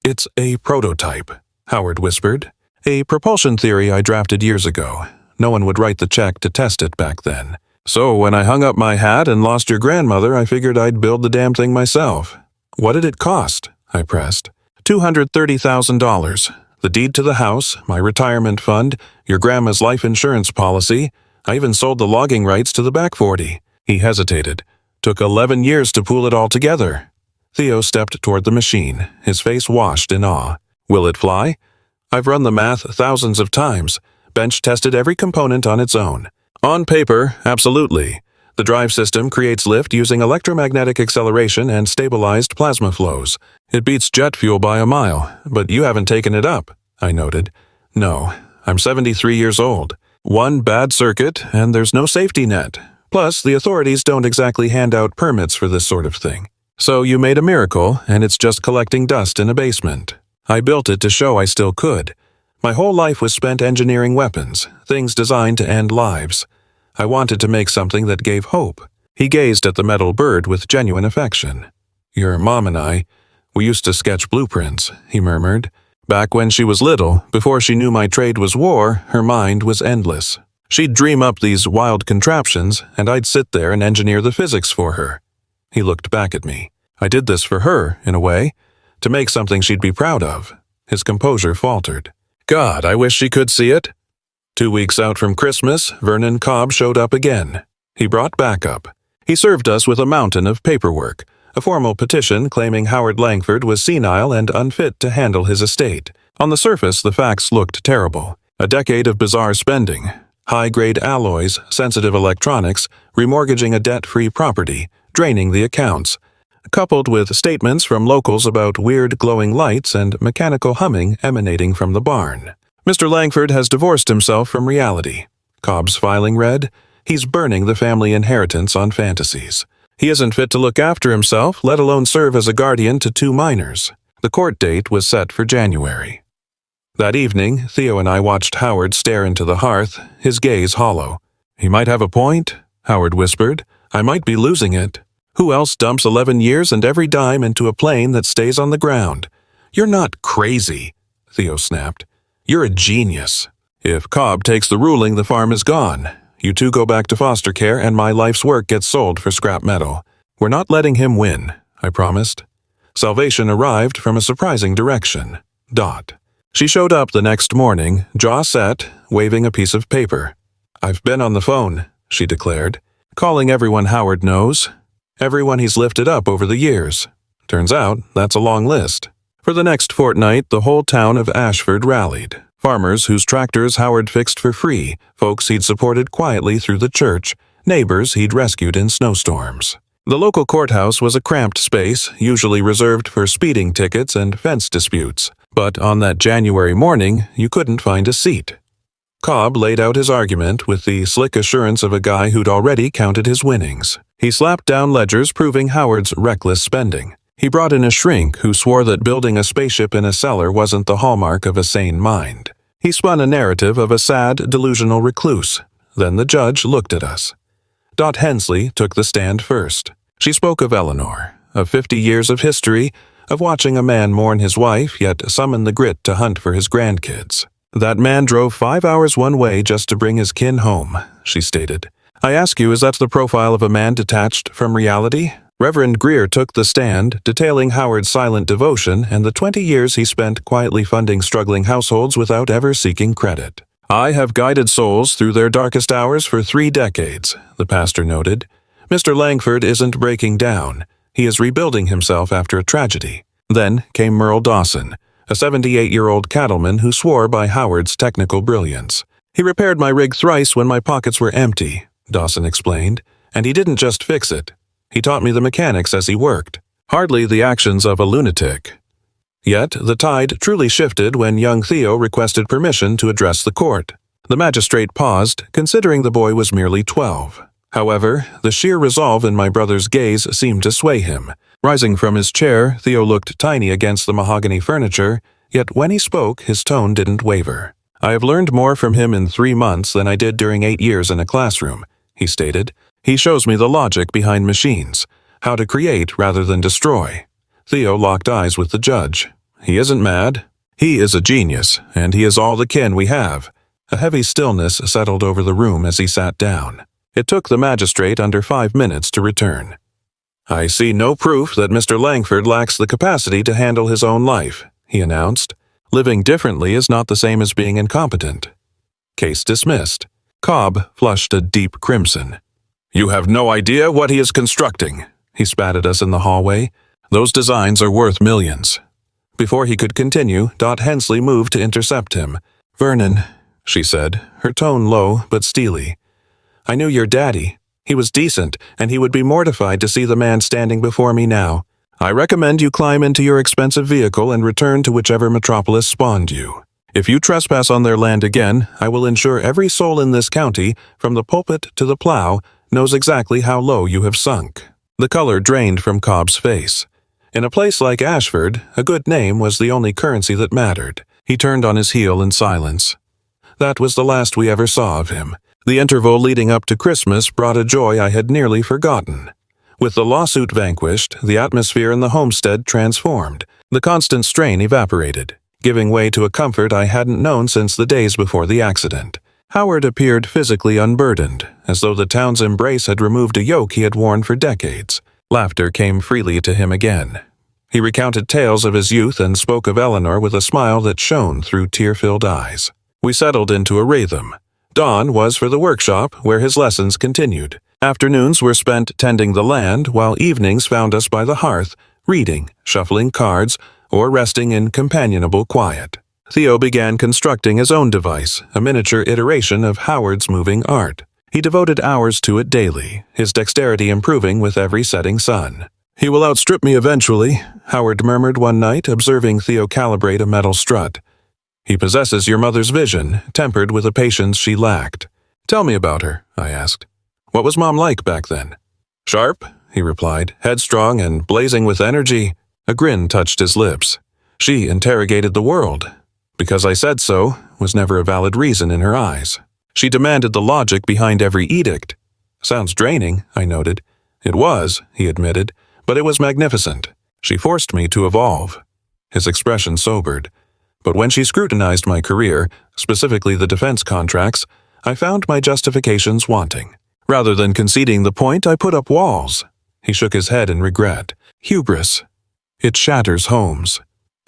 [SPEAKER 1] It's a prototype, Howard whispered. A propulsion theory I drafted years ago. No one would write the check to test it back then. So when I hung up my hat and lost your grandmother, I figured I'd build the damn thing myself. What did it cost? I pressed. $230,000. The deed to the house, my retirement fund, your grandma's life insurance policy. I even sold the logging rights to the back 40. He hesitated. Took 11 years to pool it all together. Theo stepped toward the machine, his face washed in awe. Will it fly? I've run the math thousands of times, bench-tested every component on its own. On paper, absolutely. The drive system creates lift using electromagnetic acceleration and stabilized plasma flows. It beats jet fuel by a mile, but you haven't taken it up, I noted. No, I'm 73 years old. One bad circuit, and there's no safety net. Plus, the authorities don't exactly hand out permits for this sort of thing. So you made a miracle, and it's just collecting dust in a basement. I built it to show I still could. My whole life was spent engineering weapons, things designed to end lives. I wanted to make something that gave hope. He gazed at the metal bird with genuine affection. Your mom and I, we used to sketch blueprints, he murmured. Back when she was little, before she knew my trade was war, her mind was endless. She'd dream up these wild contraptions, and I'd sit there and engineer the physics for her. He looked back at me. I did this for her, in a way, to make something she'd be proud of. His composure faltered. God, I wish she could see it. 2 weeks out from Christmas, Vernon Cobb showed up again. He brought backup. He served us with a mountain of paperwork, a formal petition claiming Howard Langford was senile and unfit to handle his estate. On the surface, the facts looked terrible. A decade of bizarre spending, high-grade alloys, sensitive electronics, remortgaging a debt-free property, draining the accounts, coupled with statements from locals about weird glowing lights and mechanical humming emanating from the barn. Mr. Langford has divorced himself from reality. Cobb's filing read, he's burning the family inheritance on fantasies. He isn't fit to look after himself, let alone serve as a guardian to 2 minors. The court date was set for January. That evening, Theo and I watched Howard stare into the hearth, his gaze hollow. He might have a point, Howard whispered. I might be losing it. Who else dumps 11 years and every dime into a plane that stays on the ground? You're not crazy, Theo snapped. You're a genius. If Cobb takes the ruling, the farm is gone. You two go back to foster care and my life's work gets sold for scrap metal. We're not letting him win, I promised. Salvation arrived from a surprising direction. Dot. She showed up the next morning, jaw set, waving a piece of paper. I've been on the phone, she declared, calling everyone Howard knows. Everyone he's lifted up over the years. Turns out, that's a long list. For the next fortnight, the whole town of Ashford rallied. Farmers whose tractors Howard fixed for free, folks he'd supported quietly through the church, neighbors he'd rescued in snowstorms. The local courthouse was a cramped space, usually reserved for speeding tickets and fence disputes. But on that January morning, you couldn't find a seat. Cobb laid out his argument with the slick assurance of a guy who'd already counted his winnings. He slapped down ledgers proving Howard's reckless spending. He brought in a shrink who swore that building a spaceship in a cellar wasn't the hallmark of a sane mind. He spun a narrative of a sad, delusional recluse. Then the judge looked at us. Dot Hensley took the stand first. She spoke of Eleanor, of 50 years of history, of watching a man mourn his wife yet summon the grit to hunt for his grandkids. That man drove 5 hours one way just to bring his kin home, she stated. I ask you, is that the profile of a man detached from reality? Reverend Greer took the stand, detailing Howard's silent devotion and the 20 years he spent quietly funding struggling households without ever seeking credit. "I have guided souls through their darkest hours for 3 decades, the pastor noted. Mr. Langford isn't breaking down. He is rebuilding himself after a tragedy. Then came Merle Dawson, a 78-year-old cattleman who swore by Howard's technical brilliance. "He repaired my rig thrice when my pockets were empty," Dawson explained, "and he didn't just fix it. He taught me the mechanics as he worked. Hardly the actions of a lunatic." Yet the tide truly shifted when young Theo requested permission to address the court. The magistrate paused, considering the boy was merely 12. However, the sheer resolve in my brother's gaze seemed to sway him. Rising from his chair, Theo looked tiny against the mahogany furniture, yet when he spoke, his tone didn't waver. "I have learned more from him in 3 months than I did during 8 years in a classroom," he stated. "He shows me the logic behind machines, how to create rather than destroy." Theo locked eyes with the judge. "He isn't mad. He is a genius, and he is all the kin we have." A heavy stillness settled over the room as he sat down. It took the magistrate under 5 minutes to return. "I see no proof that Mr. Langford lacks the capacity to handle his own life," he announced. "Living differently is not the same as being incompetent." Case dismissed. Cobb flushed a deep crimson. "You have no idea what he is constructing," he spat at us in the hallway. "Those designs are worth millions." Before he could continue, Dot Hensley moved to intercept him. "Vernon," she said, her tone low but steely. "I knew your daddy. He was decent, and he would be mortified to see the man standing before me now. I recommend you climb into your expensive vehicle and return to whichever metropolis spawned you. If you trespass on their land again, I will ensure every soul in this county, from the pulpit to the plow, knows exactly how low you have sunk." The color drained from Cobb's face. In a place like Ashford, a good name was the only currency that mattered. He turned on his heel in silence. That was the last we ever saw of him. The interval leading up to Christmas brought a joy I had nearly forgotten. With the lawsuit vanquished, the atmosphere in the homestead transformed. The constant strain evaporated, giving way to a comfort I hadn't known since the days before the accident. Howard appeared physically unburdened, as though the town's embrace had removed a yoke he had worn for decades. Laughter came freely to him again. He recounted tales of his youth and spoke of Eleanor with a smile that shone through tear-filled eyes. We settled into a rhythm. Dawn was for the workshop, where his lessons continued. Afternoons were spent tending the land, while evenings found us by the hearth, reading, shuffling cards, or resting in companionable quiet. Theo began constructing his own device, a miniature iteration of Howard's moving art. He devoted hours to it daily, his dexterity improving with every setting sun. "He will outstrip me eventually," Howard murmured one night, observing Theo calibrate a metal strut. "He possesses your mother's vision, tempered with a patience she lacked." "Tell me about her," I asked. "What was Mom like back then?" "Sharp," he replied, "headstrong and blazing with energy." A grin touched his lips. "She interrogated the world. Because I said so was never a valid reason in her eyes. She demanded the logic behind every edict." "Sounds draining," I noted. "It was," he admitted, "but it was magnificent. She forced me to evolve." His expression sobered. "But when she scrutinized my career, specifically the defense contracts, I found my justifications wanting. Rather than conceding the point, I put up walls." He shook his head in regret. "Hubris. It shatters homes."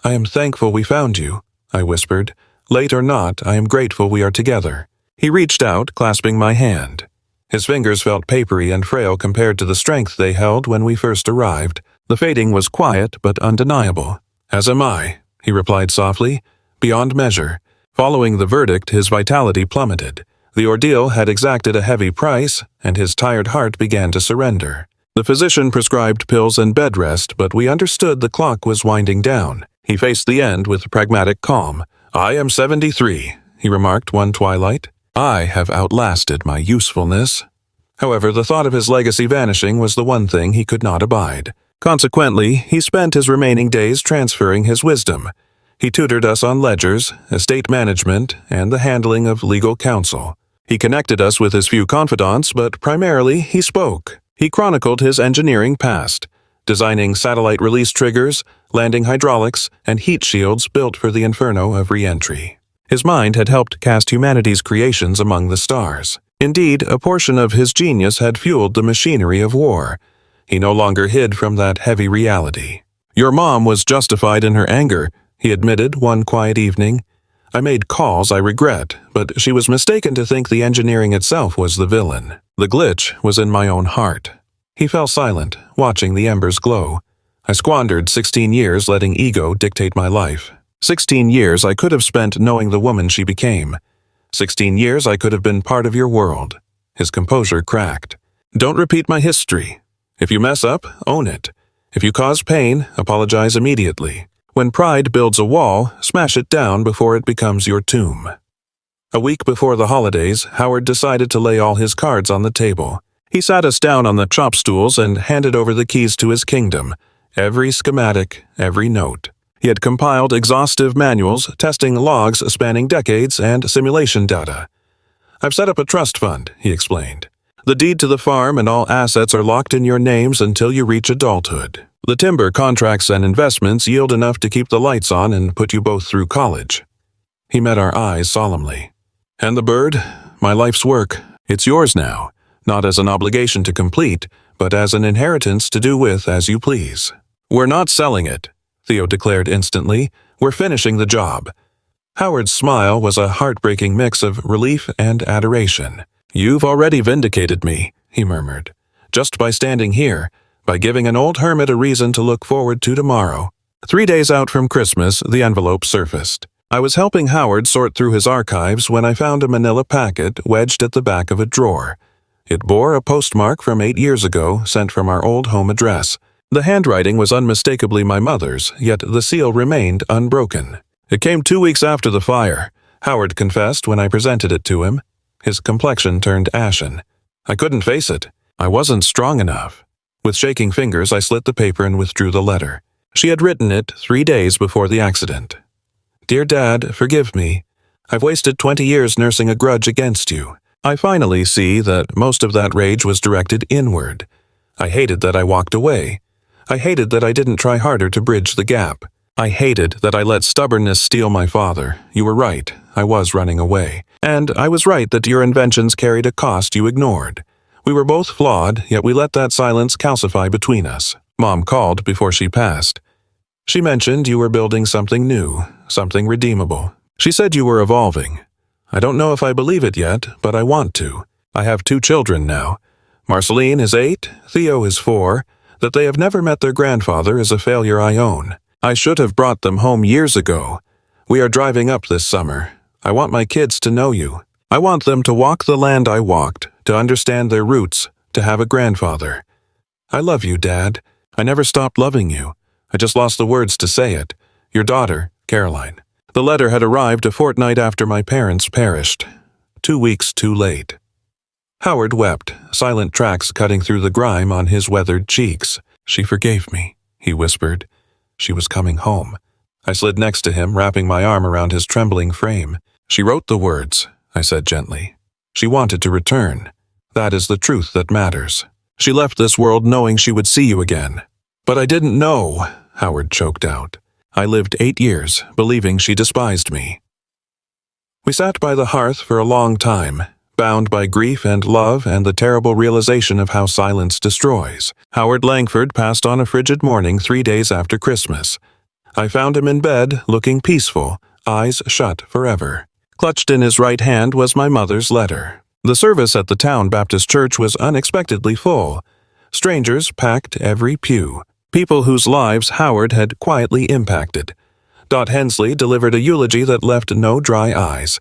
[SPEAKER 1] "I am thankful we found you," I whispered. "Late or not, I am grateful we are together." He reached out, clasping my hand. His fingers felt papery and frail compared to the strength they held when we first arrived. The fading was quiet but undeniable. "As am I," he replied softly, "beyond measure." Following the verdict, his vitality plummeted. The ordeal had exacted a heavy price, and his tired heart began to surrender. The physician prescribed pills and bed rest, but we understood the clock was winding down. He faced the end with pragmatic calm. "I am 73, he remarked one twilight. "I have outlasted my usefulness." However, the thought of his legacy vanishing was the one thing he could not abide. Consequently, he spent his remaining days transferring his wisdom. He tutored us on ledgers, estate management, and the handling of legal counsel. He connected us with his few confidants, but primarily he spoke. He chronicled his engineering past, designing satellite release triggers, landing hydraulics, and heat shields built for the inferno of re-entry. His mind had helped cast humanity's creations among the stars. Indeed, a portion of his genius had fueled the machinery of war. He no longer hid from that heavy reality. "Your mom was justified in her anger," he admitted one quiet evening. "I made calls I regret, but she was mistaken to think the engineering itself was the villain. The glitch was in my own heart." He fell silent, watching the embers glow. "I squandered 16 years letting ego dictate my life. 16 years I could have spent knowing the woman she became. 16 years I could have been part of your world." His composure cracked. "Don't repeat my history. If you mess up, own it. If you cause pain, apologize immediately. When pride builds a wall, smash it down before it becomes your tomb." A week before the holidays, Howard decided to lay all his cards on the table. He sat us down on the chop stools and handed over the keys to his kingdom. Every schematic, every note. He had compiled exhaustive manuals, testing logs spanning decades, and simulation data. "I've set up a trust fund," he explained. "The deed to the farm and all assets are locked in your names until you reach adulthood. The timber contracts and investments yield enough to keep the lights on and put you both through college." He met our eyes solemnly. "And the bird? My life's work. It's yours now, not as an obligation to complete, but as an inheritance to do with as you please." "We're not selling it," Theo declared instantly. "We're finishing the job." Howard's smile was a heartbreaking mix of relief and adoration. "You've already vindicated me," he murmured. "Just by standing here, by giving an old hermit a reason to look forward to tomorrow." 3 days out from Christmas, the envelope surfaced. I was helping Howard sort through his archives when I found a manila packet wedged at the back of a drawer. It bore a postmark from 8 years ago, sent from our old home address. The handwriting was unmistakably my mother's, yet the seal remained unbroken. "It came 2 weeks after the fire," Howard confessed when I presented it to him. His complexion turned ashen. "I couldn't face it. I wasn't strong enough." With shaking fingers, I slit the paper and withdrew the letter. She had written it 3 days before the accident. "Dear Dad, forgive me. I've wasted 20 years nursing a grudge against you. I finally see that most of that rage was directed inward. I hated that I walked away. I hated that I didn't try harder to bridge the gap. I hated that I let stubbornness steal my father. You were right. I was running away. And I was right that your inventions carried a cost you ignored. We were both flawed, yet we let that silence calcify between us. Mom called before she passed. She mentioned you were building something new, something redeemable. She said you were evolving. I don't know if I believe it yet, but I want to. I have 2 children now. Marceline is 8, Theo is 4. That they have never met their grandfather is a failure I own. I should have brought them home years ago. We are driving up this summer. I want my kids to know you. I want them to walk the land I walked, to understand their roots, to have a grandfather. I love you, Dad. I never stopped loving you. I just lost the words to say it. Your daughter, Caroline." The letter had arrived a fortnight after my parents perished. 2 weeks too late. Howard wept, silent tracks cutting through the grime on his weathered cheeks. "She forgave me," he whispered. "She was coming home." I slid next to him, wrapping my arm around his trembling frame. "She wrote the words," I said gently. "She wanted to return. That is the truth that matters. She left this world knowing she would see you again." "But I didn't know," Howard choked out. "I lived 8 years, believing she despised me." We sat by the hearth for a long time, bound by grief and love and the terrible realization of how silence destroys. Howard Langford passed on a frigid morning 3 days after Christmas. I found him in bed, looking peaceful, eyes shut forever. Clutched in his right hand was my mother's letter. The service at the town Baptist church was unexpectedly full. Strangers packed every pew. People whose lives Howard had quietly impacted. Dot Hensley delivered a eulogy that left no dry eyes.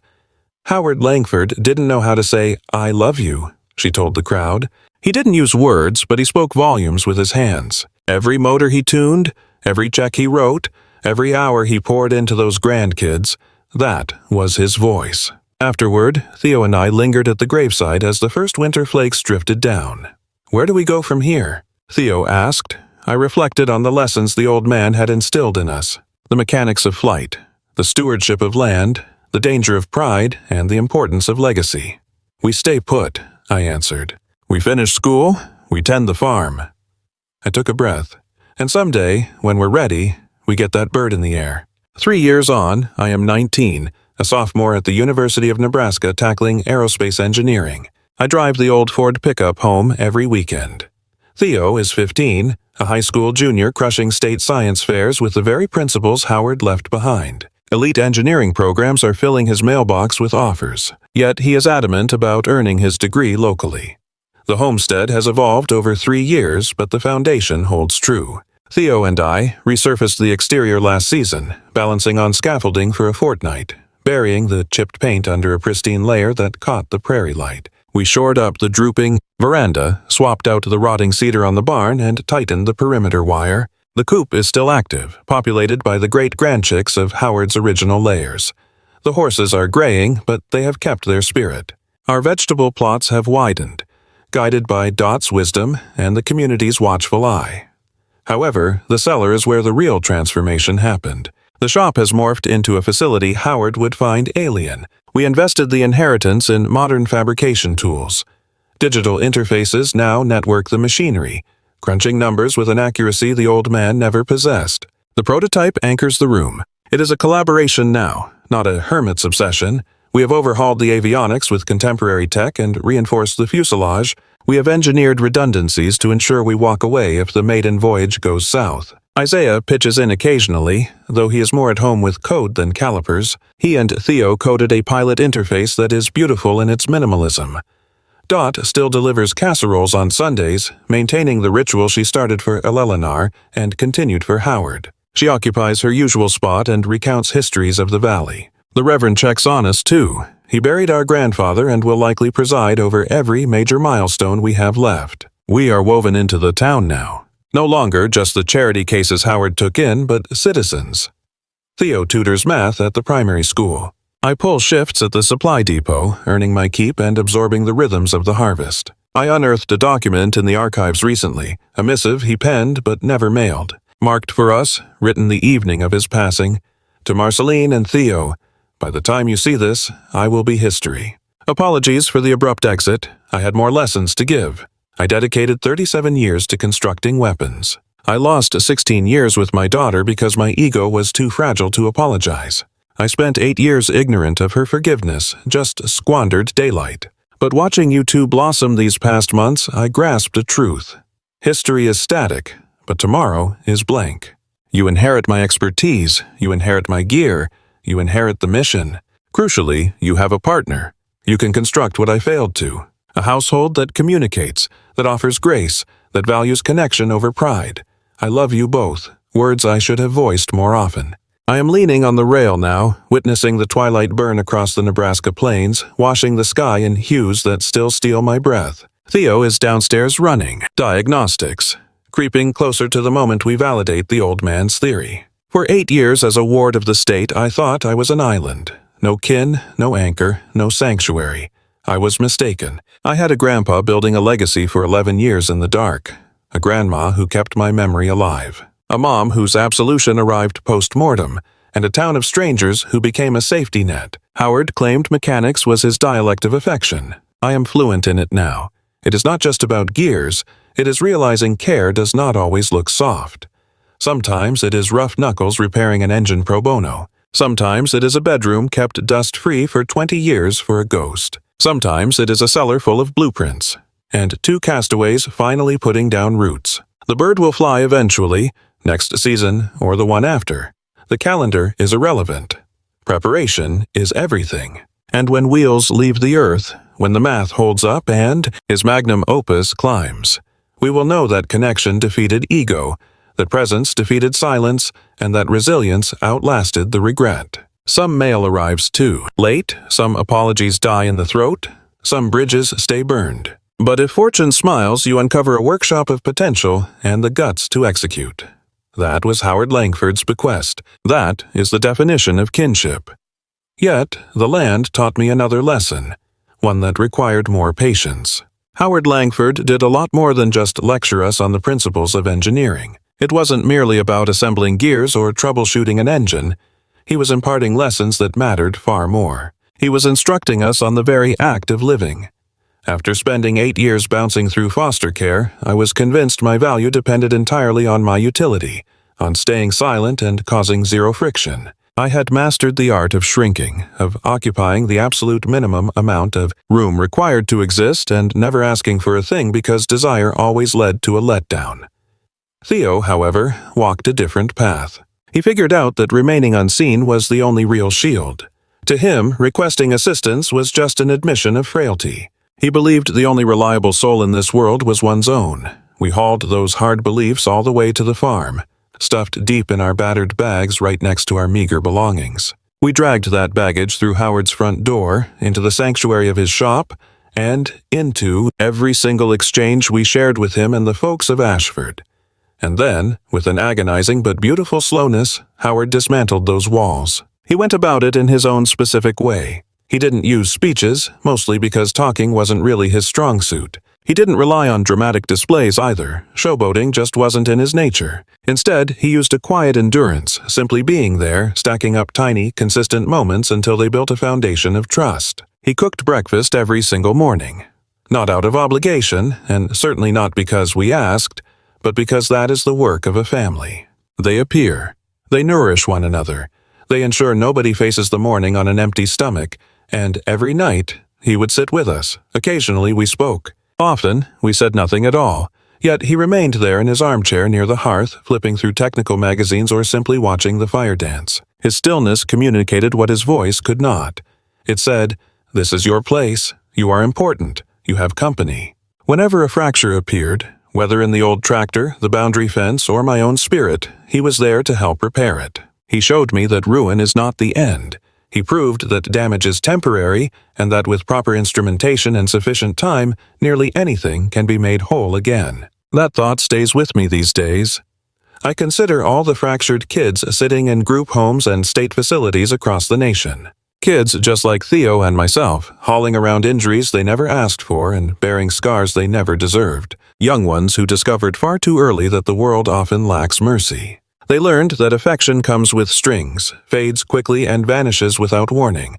[SPEAKER 1] "Howard Langford didn't know how to say, 'I love you,'" she told the crowd. "He didn't use words, but he spoke volumes with his hands. Every motor he tuned, every check he wrote, every hour he poured into those grandkids, that was his voice." Afterward, Theo and I lingered at the graveside as the first winter flakes drifted down. "Where do we go from here?" Theo asked. I reflected on the lessons the old man had instilled in us. The mechanics of flight, the stewardship of land, the danger of pride, and the importance of legacy. "We stay put," I answered. "We finish school, we tend the farm." I took a breath. "And someday, when we're ready, we get that bird in the air." 3 years on, I am 19, a sophomore at the University of Nebraska tackling aerospace engineering. I drive the old Ford pickup home every weekend. Theo is 15, a high school junior crushing state science fairs with the very principles Howard left behind. Elite engineering programs are filling his mailbox with offers, yet he is adamant about earning his degree locally. The homestead has evolved over 3 years, but the foundation holds true. Theo and I resurfaced the exterior last season, balancing on scaffolding for a fortnight, burying the chipped paint under a pristine layer that caught the prairie light. We shored up the drooping veranda, swapped out the rotting cedar on the barn, and tightened the perimeter wire. The coop is still active, populated by the great-grandchicks of Howard's original layers. The horses are graying, but they have kept their spirit. Our vegetable plots have widened, guided by Dot's wisdom and the community's watchful eye. However, the cellar is where the real transformation happened. The shop has morphed into a facility Howard would find alien. We invested the inheritance in modern fabrication tools. Digital interfaces now network the machinery, crunching numbers with an accuracy the old man never possessed. The prototype anchors the room. It is a collaboration now, not a hermit's obsession. We have overhauled the avionics with contemporary tech and reinforced the fuselage. We have engineered redundancies to ensure we walk away if the maiden voyage goes south. Isaiah pitches in occasionally, though he is more at home with code than calipers. He and Theo coded a pilot interface that is beautiful in its minimalism. Dot still delivers casseroles on Sundays, maintaining the ritual she started for Elelenar and continued for Howard. She occupies her usual spot and recounts histories of the valley. The Reverend checks on us, too. He buried our grandfather and will likely preside over every major milestone we have left. We are woven into the town now. No longer just the charity cases Howard took in, but citizens. Theo tutors math at the primary school. I pull shifts at the supply depot, earning my keep and absorbing the rhythms of the harvest. I unearthed a document in the archives recently, a missive he penned but never mailed. Marked for us, written the evening of his passing. To Marceline and Theo, by the time you see this, I will be history. Apologies for the abrupt exit. I had more lessons to give. I dedicated 37 years to constructing weapons. I lost 16 years with my daughter because my ego was too fragile to apologize. I spent 8 years ignorant of her forgiveness, just squandered daylight. But watching you two blossom these past months, I grasped a truth. History is static, but tomorrow is blank. You inherit my expertise, you inherit my gear, you inherit the mission. Crucially, you have a partner. You can construct what I failed to. A household that communicates, that offers grace, that values connection over pride. I love you both, words I should have voiced more often. I am leaning on the rail now, witnessing the twilight burn across the Nebraska plains, washing the sky in hues that still steal my breath. Theo is downstairs running. Diagnostics. Creeping closer to the moment we validate the old man's theory. For 8 years as a ward of the state, I thought I was an island. No kin, no anchor, no sanctuary. I was mistaken. I had a grandpa building a legacy for 11 years in the dark. A grandma who kept my memory alive. A mom whose absolution arrived post-mortem. And a town of strangers who became a safety net. Howard claimed mechanics was his dialect of affection. I am fluent in it now. It is not just about gears. It is realizing care does not always look soft. Sometimes it is rough knuckles repairing an engine pro bono. Sometimes it is a bedroom kept dust-free for 20 years for a ghost. Sometimes it is a cellar full of blueprints. And 2 castaways finally putting down roots. The bird will fly eventually, next season or the one after. The calendar is irrelevant. Preparation is everything. And when wheels leave the earth, when the math holds up and his magnum opus climbs, we will know that connection defeated ego, that presence defeated silence, and that resilience outlasted the regret. Some mail arrives too. Late, some apologies die in the throat, some bridges stay burned. But if fortune smiles, you uncover a workshop of potential and the guts to execute. That was Howard Langford's bequest. That is the definition of kinship. Yet, the land taught me another lesson, one that required more patience. Howard Langford did a lot more than just lecture us on the principles of engineering. It wasn't merely about assembling gears or troubleshooting an engine. He was imparting lessons that mattered far more. He was instructing us on the very act of living. After spending 8 years bouncing through foster care, I was convinced my value depended entirely on my utility, on staying silent and causing zero friction. I had mastered the art of shrinking, of occupying the absolute minimum amount of room required to exist and never asking for a thing because desire always led to a letdown. Theo, however, walked a different path. He figured out that remaining unseen was the only real shield. To him, requesting assistance was just an admission of frailty. He believed the only reliable soul in this world was one's own. We hauled those hard beliefs all the way to the farm, stuffed deep in our battered bags right next to our meager belongings. We dragged that baggage through Howard's front door, into the sanctuary of his shop, and into every single exchange we shared with him and the folks of Ashford. And then, with an agonizing but beautiful slowness, Howard dismantled those walls. He went about it in his own specific way. He didn't use speeches, mostly because talking wasn't really his strong suit. He didn't rely on dramatic displays either. Showboating just wasn't in his nature. Instead, he used a quiet endurance, simply being there, stacking up tiny, consistent moments until they built a foundation of trust. He cooked breakfast every single morning. Not out of obligation, and certainly not because we asked, but because that is the work of a family. They appear. They nourish one another. They ensure nobody faces the morning on an empty stomach, and every night, he would sit with us. Occasionally we spoke. Often, we said nothing at all, yet he remained there in his armchair near the hearth, flipping through technical magazines or simply watching the fire dance. His stillness communicated what his voice could not. It said, "This is your place. You are important. You have company." Whenever a fracture appeared, whether in the old tractor, the boundary fence, or my own spirit, he was there to help repair it. He showed me that ruin is not the end. He proved that damage is temporary, and that with proper instrumentation and sufficient time, nearly anything can be made whole again. That thought stays with me these days. I consider all the fractured kids sitting in group homes and state facilities across the nation. Kids just like Theo and myself, hauling around injuries they never asked for and bearing scars they never deserved. Young ones who discovered far too early that the world often lacks mercy. They learned that affection comes with strings, fades quickly and vanishes without warning.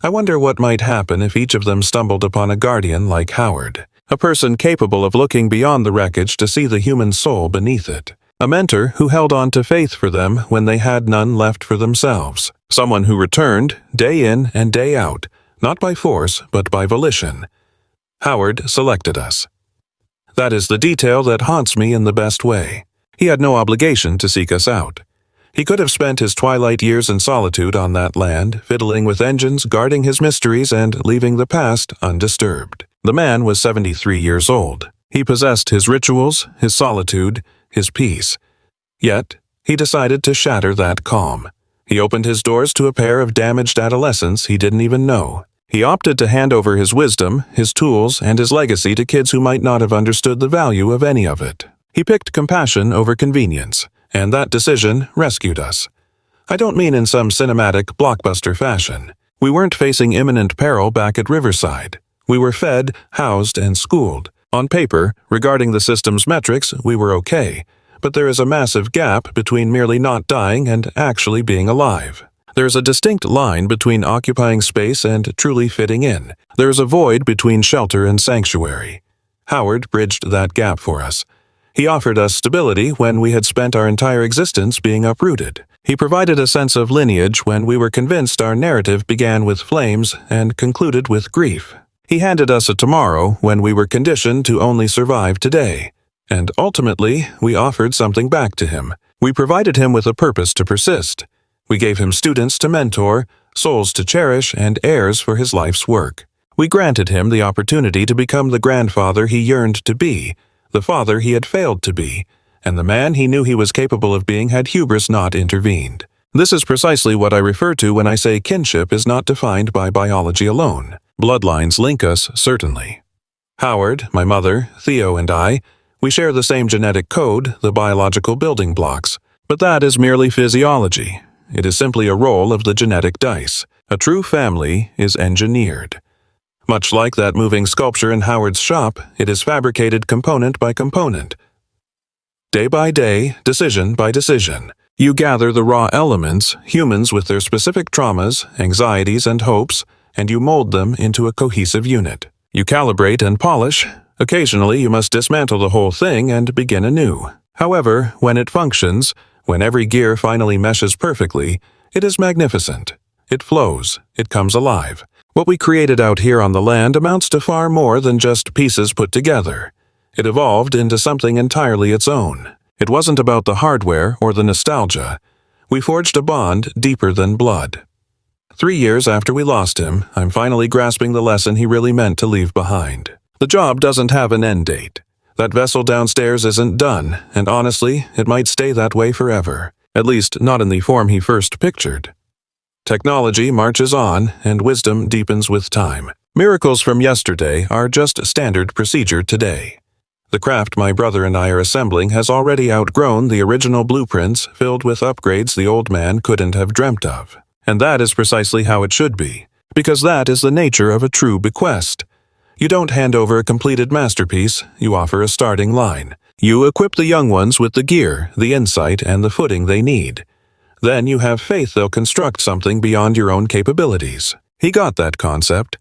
[SPEAKER 1] I wonder what might happen if each of them stumbled upon a guardian like Howard, a person capable of looking beyond the wreckage to see the human soul beneath it, a mentor who held on to faith for them when they had none left for themselves, someone who returned, day in and day out, not by force but by volition. Howard selected us. That is the detail that haunts me in the best way. He had no obligation to seek us out. He could have spent his twilight years in solitude on that land, fiddling with engines, guarding his mysteries, and leaving the past undisturbed. The man was 73 years old. He possessed his rituals, his solitude, his peace. Yet, he decided to shatter that calm. He opened his doors to a pair of damaged adolescents he didn't even know. He opted to hand over his wisdom, his tools, and his legacy to kids who might not have understood the value of any of it. He picked compassion over convenience, and that decision rescued us. I don't mean in some cinematic, blockbuster fashion. We weren't facing imminent peril back at Riverside. We were fed, housed, and schooled. On paper, regarding the system's metrics, we were okay, but there is a massive gap between merely not dying and actually being alive. There is a distinct line between occupying space and truly fitting in. There is a void between shelter and sanctuary. Howard bridged that gap for us. He offered us stability when we had spent our entire existence being uprooted. He provided a sense of lineage when we were convinced our narrative began with flames and concluded with grief. He handed us a tomorrow when we were conditioned to only survive today. And ultimately, we offered something back to him. We provided him with a purpose to persist. We gave him students to mentor, souls to cherish, and heirs for his life's work. We granted him the opportunity to become the grandfather he yearned to be, the father he had failed to be, and the man he knew he was capable of being had hubris not intervened. This is precisely what I refer to when I say kinship is not defined by biology alone. Bloodlines link us, certainly. Howard, my mother, Theo, and I, we share the same genetic code, the biological building blocks. But that is merely physiology. It is simply a roll of the genetic dice. A true family is engineered. Much like that moving sculpture in Howard's shop, it is fabricated component by component. Day by day, decision by decision, you gather the raw elements, humans with their specific traumas, anxieties, and hopes, and you mold them into a cohesive unit. You calibrate and polish. Occasionally, you must dismantle the whole thing and begin anew. However, when it functions, when every gear finally meshes perfectly, It is magnificent. It flows. It comes alive. What we created out here on the land amounts to far more than just pieces put together. It evolved into something entirely its own. It wasn't about the hardware or the nostalgia. We forged a bond deeper than blood. 3 years after we lost him, I'm finally grasping the lesson he really meant to leave behind. The job doesn't have an end date. That vessel downstairs isn't done, and honestly, it might stay that way forever. At least, not in the form he first pictured. Technology marches on, and wisdom deepens with time. Miracles from yesterday are just standard procedure today. The craft my brother and I are assembling has already outgrown the original blueprints filled with upgrades the old man couldn't have dreamt of. And that is precisely how it should be, because that is the nature of a true bequest. You don't hand over a completed masterpiece, you offer a starting line. You equip the young ones with the gear, the insight, and the footing they need. Then you have faith they'll construct something beyond your own capabilities. He got that concept.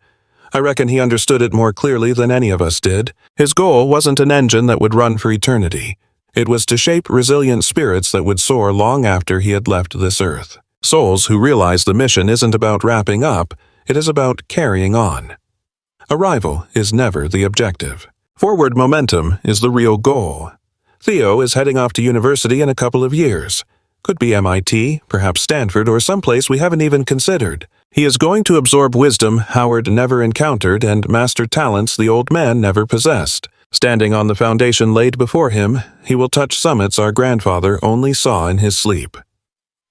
[SPEAKER 1] I reckon he understood it more clearly than any of us did. His goal wasn't an engine that would run for eternity. It was to shape resilient spirits that would soar long after he had left this earth. Souls who realize the mission isn't about wrapping up, it is about carrying on. Arrival is never the objective. Forward momentum is the real goal. Theo is heading off to university in a couple of years. Could be MIT, perhaps Stanford, or someplace we haven't even considered. He is going to absorb wisdom Howard never encountered and master talents the old man never possessed. Standing on the foundation laid before him, he will touch summits our grandfather only saw in his sleep.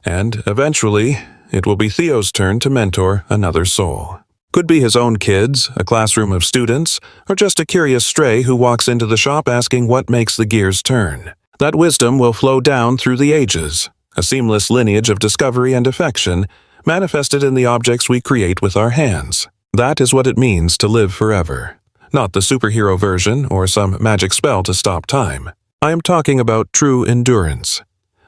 [SPEAKER 1] And, eventually, it will be Theo's turn to mentor another soul. Could be his own kids, a classroom of students, or just a curious stray who walks into the shop asking what makes the gears turn. That wisdom will flow down through the ages, a seamless lineage of discovery and affection, manifested in the objects we create with our hands. That is what it means to live forever. Not the superhero version or some magic spell to stop time. I am talking about true endurance.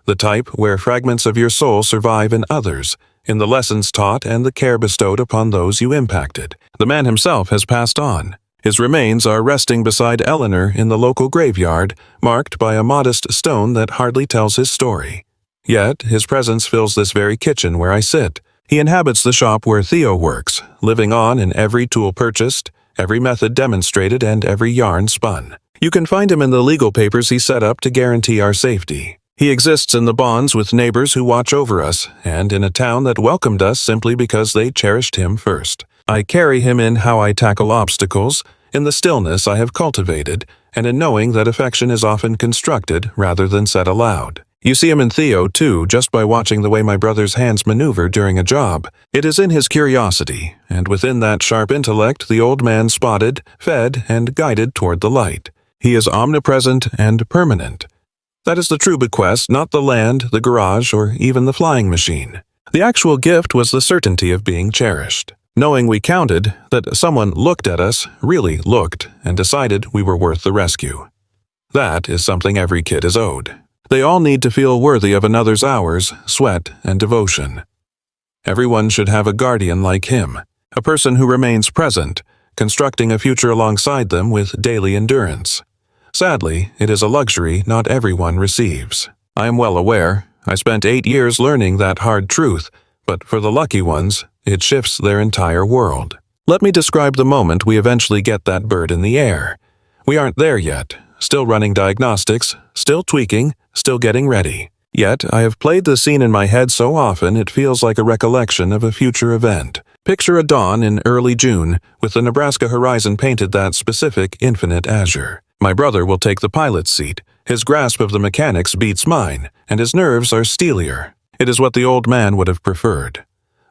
[SPEAKER 1] The type where fragments of your soul survive in others, in the lessons taught and the care bestowed upon those you impacted. The man himself has passed on. His remains are resting beside Eleanor in the local graveyard, marked by a modest stone that hardly tells his story. Yet his presence fills this very kitchen where I sit. He inhabits the shop where Theo works, living on in every tool purchased, every method demonstrated, and every yarn spun. You can find him in the legal papers he set up to guarantee our safety. He exists in the bonds with neighbors who watch over us, and in a town that welcomed us simply because they cherished him first. I carry him in how I tackle obstacles, in the stillness I have cultivated, and in knowing that affection is often constructed rather than said aloud. You see him in Theo, too, just by watching the way my brother's hands maneuver during a job. It is in his curiosity, and within that sharp intellect the old man spotted, fed, and guided toward the light. He is omnipresent and permanent. That is the true bequest, not the land, the garage, or even the flying machine. The actual gift was the certainty of being cherished. Knowing we counted, that someone looked at us, really looked, and decided we were worth the rescue. That is something every kid is owed. They all need to feel worthy of another's hours, sweat, and devotion. Everyone should have a guardian like him, a person who remains present, constructing a future alongside them with daily endurance. Sadly, it is a luxury not everyone receives. I am well aware. I spent 8 years learning that hard truth, but for the lucky ones, it shifts their entire world. Let me describe the moment we eventually get that bird in the air. We aren't there yet, still running diagnostics, still tweaking, still getting ready. Yet, I have played the scene in my head so often it feels like a recollection of a future event. Picture a dawn in early June, with the Nebraska horizon painted that specific infinite azure. My brother will take the pilot's seat. His grasp of the mechanics beats mine, and his nerves are steelier. It is what the old man would have preferred.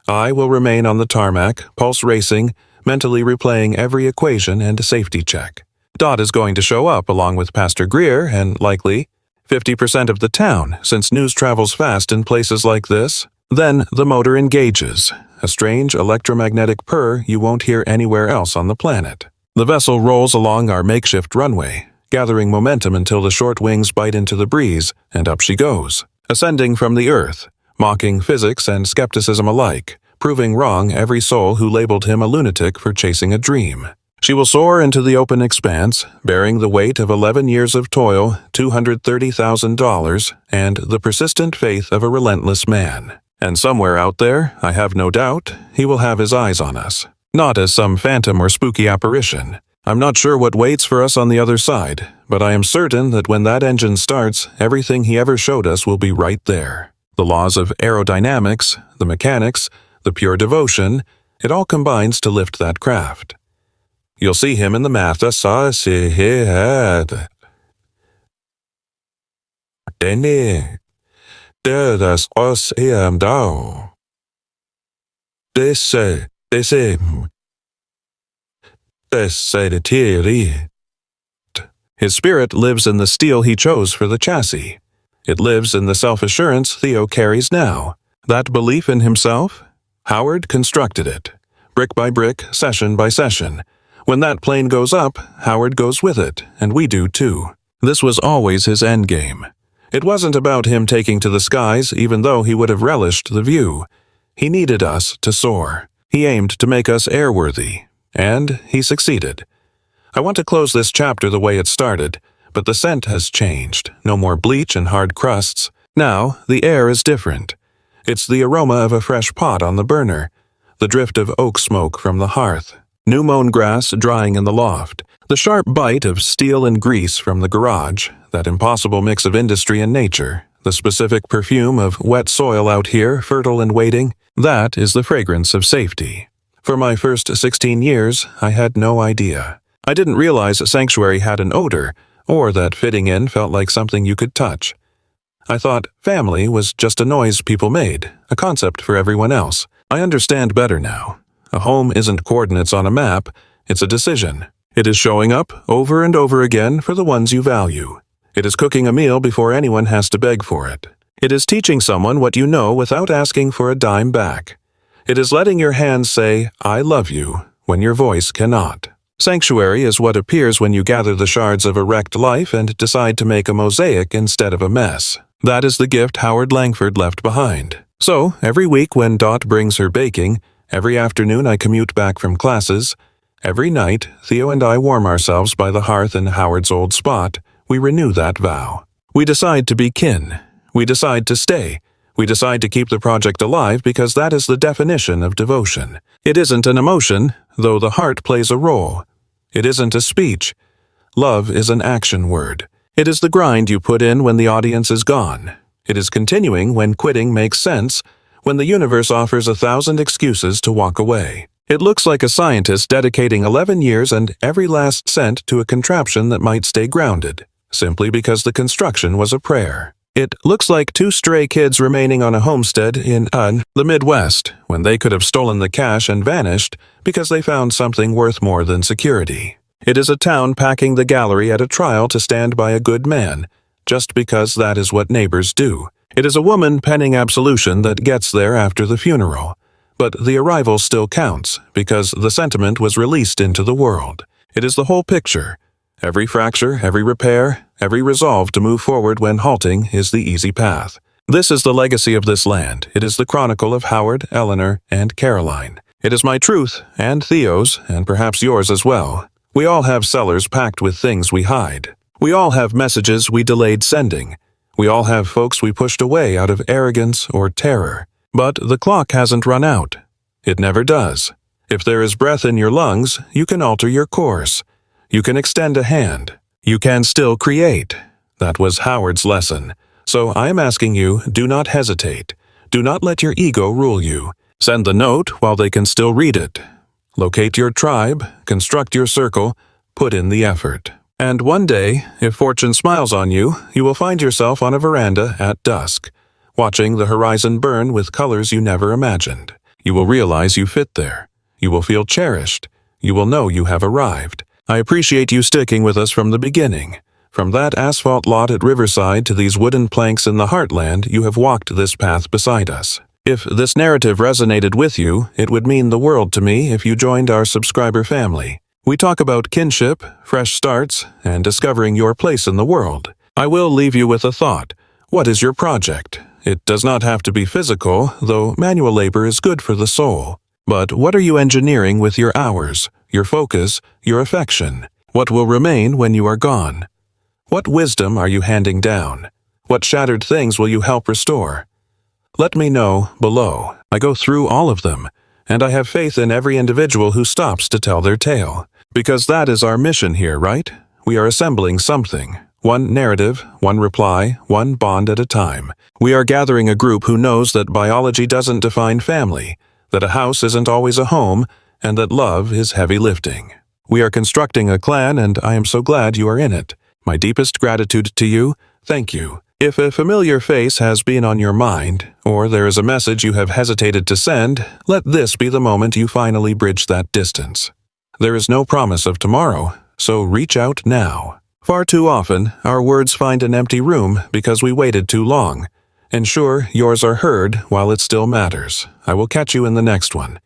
[SPEAKER 1] I will remain on the tarmac, pulse racing, mentally replaying every equation and safety check. Dot is going to show up along with Pastor Greer and, likely, 50% of the town, since news travels fast in places like this. Then the motor engages, a strange electromagnetic purr you won't hear anywhere else on the planet. The vessel rolls along our makeshift runway, gathering momentum until the short wings bite into the breeze, and up she goes, ascending from the earth, mocking physics and skepticism alike, proving wrong every soul who labeled him a lunatic for chasing a dream. She will soar into the open expanse, bearing the weight of 11 years of toil, $230,000, and the persistent faith of a relentless man. And somewhere out there, I have no doubt, he will have his eyes on us. Not as some phantom or spooky apparition. I'm not sure what waits for us on the other side, but I am certain that when that engine starts, everything he ever showed us will be right there. The laws of aerodynamics, the mechanics, the pure devotion, it all combines to lift that craft. You'll see him in the math. His spirit lives in the steel he chose for the chassis. It lives in the self-assurance Theo carries now. That belief in himself? Howard constructed it. Brick by brick, session by session. When that plane goes up, Howard goes with it, and we do too. This was always his endgame. It wasn't about him taking to the skies, even though he would have relished the view. He needed us to soar. He aimed to make us airworthy. And he succeeded. I want to close this chapter the way it started, but the scent has changed. No more bleach and hard crusts. Now, the air is different. It's the aroma of a fresh pot on the burner, the drift of oak smoke from the hearth, new-mown grass drying in the loft, the sharp bite of steel and grease from the garage, that impossible mix of industry and nature, the specific perfume of wet soil out here, fertile and waiting. That is the fragrance of safety. For my first 16 years, I had no idea. I didn't realize a sanctuary had an odor, or that fitting in felt like something you could touch. I thought family was just a noise people made, a concept for everyone else. I understand better now. A home isn't coordinates on a map, it's a decision. It is showing up over and over again for the ones you value. It is cooking a meal before anyone has to beg for it. It is teaching someone what you know without asking for a dime back. It is letting your hands say, "I love you," when your voice cannot. Sanctuary is what appears when you gather the shards of a wrecked life and decide to make a mosaic instead of a mess. That is the gift Howard Langford left behind. So, every week when Dot brings her baking, every afternoon I commute back from classes, every night Theo and I warm ourselves by the hearth in Howard's old spot, we renew that vow. We decide to be kin. We decide to stay. We decide to keep the project alive because that is the definition of devotion. It isn't an emotion, though the heart plays a role. It isn't a speech. Love is an action word. It is the grind you put in when the audience is gone. It is continuing when quitting makes sense, when the universe offers 1,000 excuses to walk away. It looks like a scientist dedicating 11 years and every last cent to a contraption that might stay grounded, simply because the construction was a prayer. It looks like 2 stray kids remaining on a homestead in the Midwest, when they could have stolen the cash and vanished because they found something worth more than security. It is a town packing the gallery at a trial to stand by a good man, just because that is what neighbors do. It is a woman penning absolution that gets there after the funeral. But the arrival still counts, because the sentiment was released into the world. It is the whole picture. Every fracture, every repair, every resolve to move forward when halting is the easy path. This is the legacy of this land. It is the chronicle of Howard, Eleanor, and Caroline. It is my truth, and Theo's, and perhaps yours as well. We all have cellars packed with things we hide. We all have messages we delayed sending. We all have folks we pushed away out of arrogance or terror. But the clock hasn't run out. It never does. If there is breath in your lungs, you can alter your course. You can extend a hand. You can still create. That was Howard's lesson. So I am asking you, do not hesitate. Do not let your ego rule you. Send the note while they can still read it. Locate your tribe, construct your circle, put in the effort. And one day, if fortune smiles on you, you will find yourself on a veranda at dusk, watching the horizon burn with colors you never imagined. You will realize you fit there. You will feel cherished. You will know you have arrived. I appreciate you sticking with us from the beginning. From that asphalt lot at Riverside to these wooden planks in the heartland, you have walked this path beside us. If this narrative resonated with you, it would mean the world to me if you joined our subscriber family. We talk about kinship, fresh starts, and discovering your place in the world. I will leave you with a thought. What is your project? It does not have to be physical, though manual labor is good for the soul. But what are you engineering with your hours, your focus, your affection? What will remain when you are gone? What wisdom are you handing down? What shattered things will you help restore? Let me know below. I go through all of them, and I have faith in every individual who stops to tell their tale. Because that is our mission here, right? We are assembling something. One narrative, one reply, one bond at a time. We are gathering a group who knows that biology doesn't define family, that a house isn't always a home, and that love is heavy lifting. We are constructing a clan, and I am so glad you are in it. My deepest gratitude to you. Thank you. If a familiar face has been on your mind, or there is a message you have hesitated to send, let this be the moment you finally bridge that distance. There is no promise of tomorrow, so reach out now. Far too often, our words find an empty room because we waited too long. Ensure yours are heard while it still matters. I will catch you in the next one.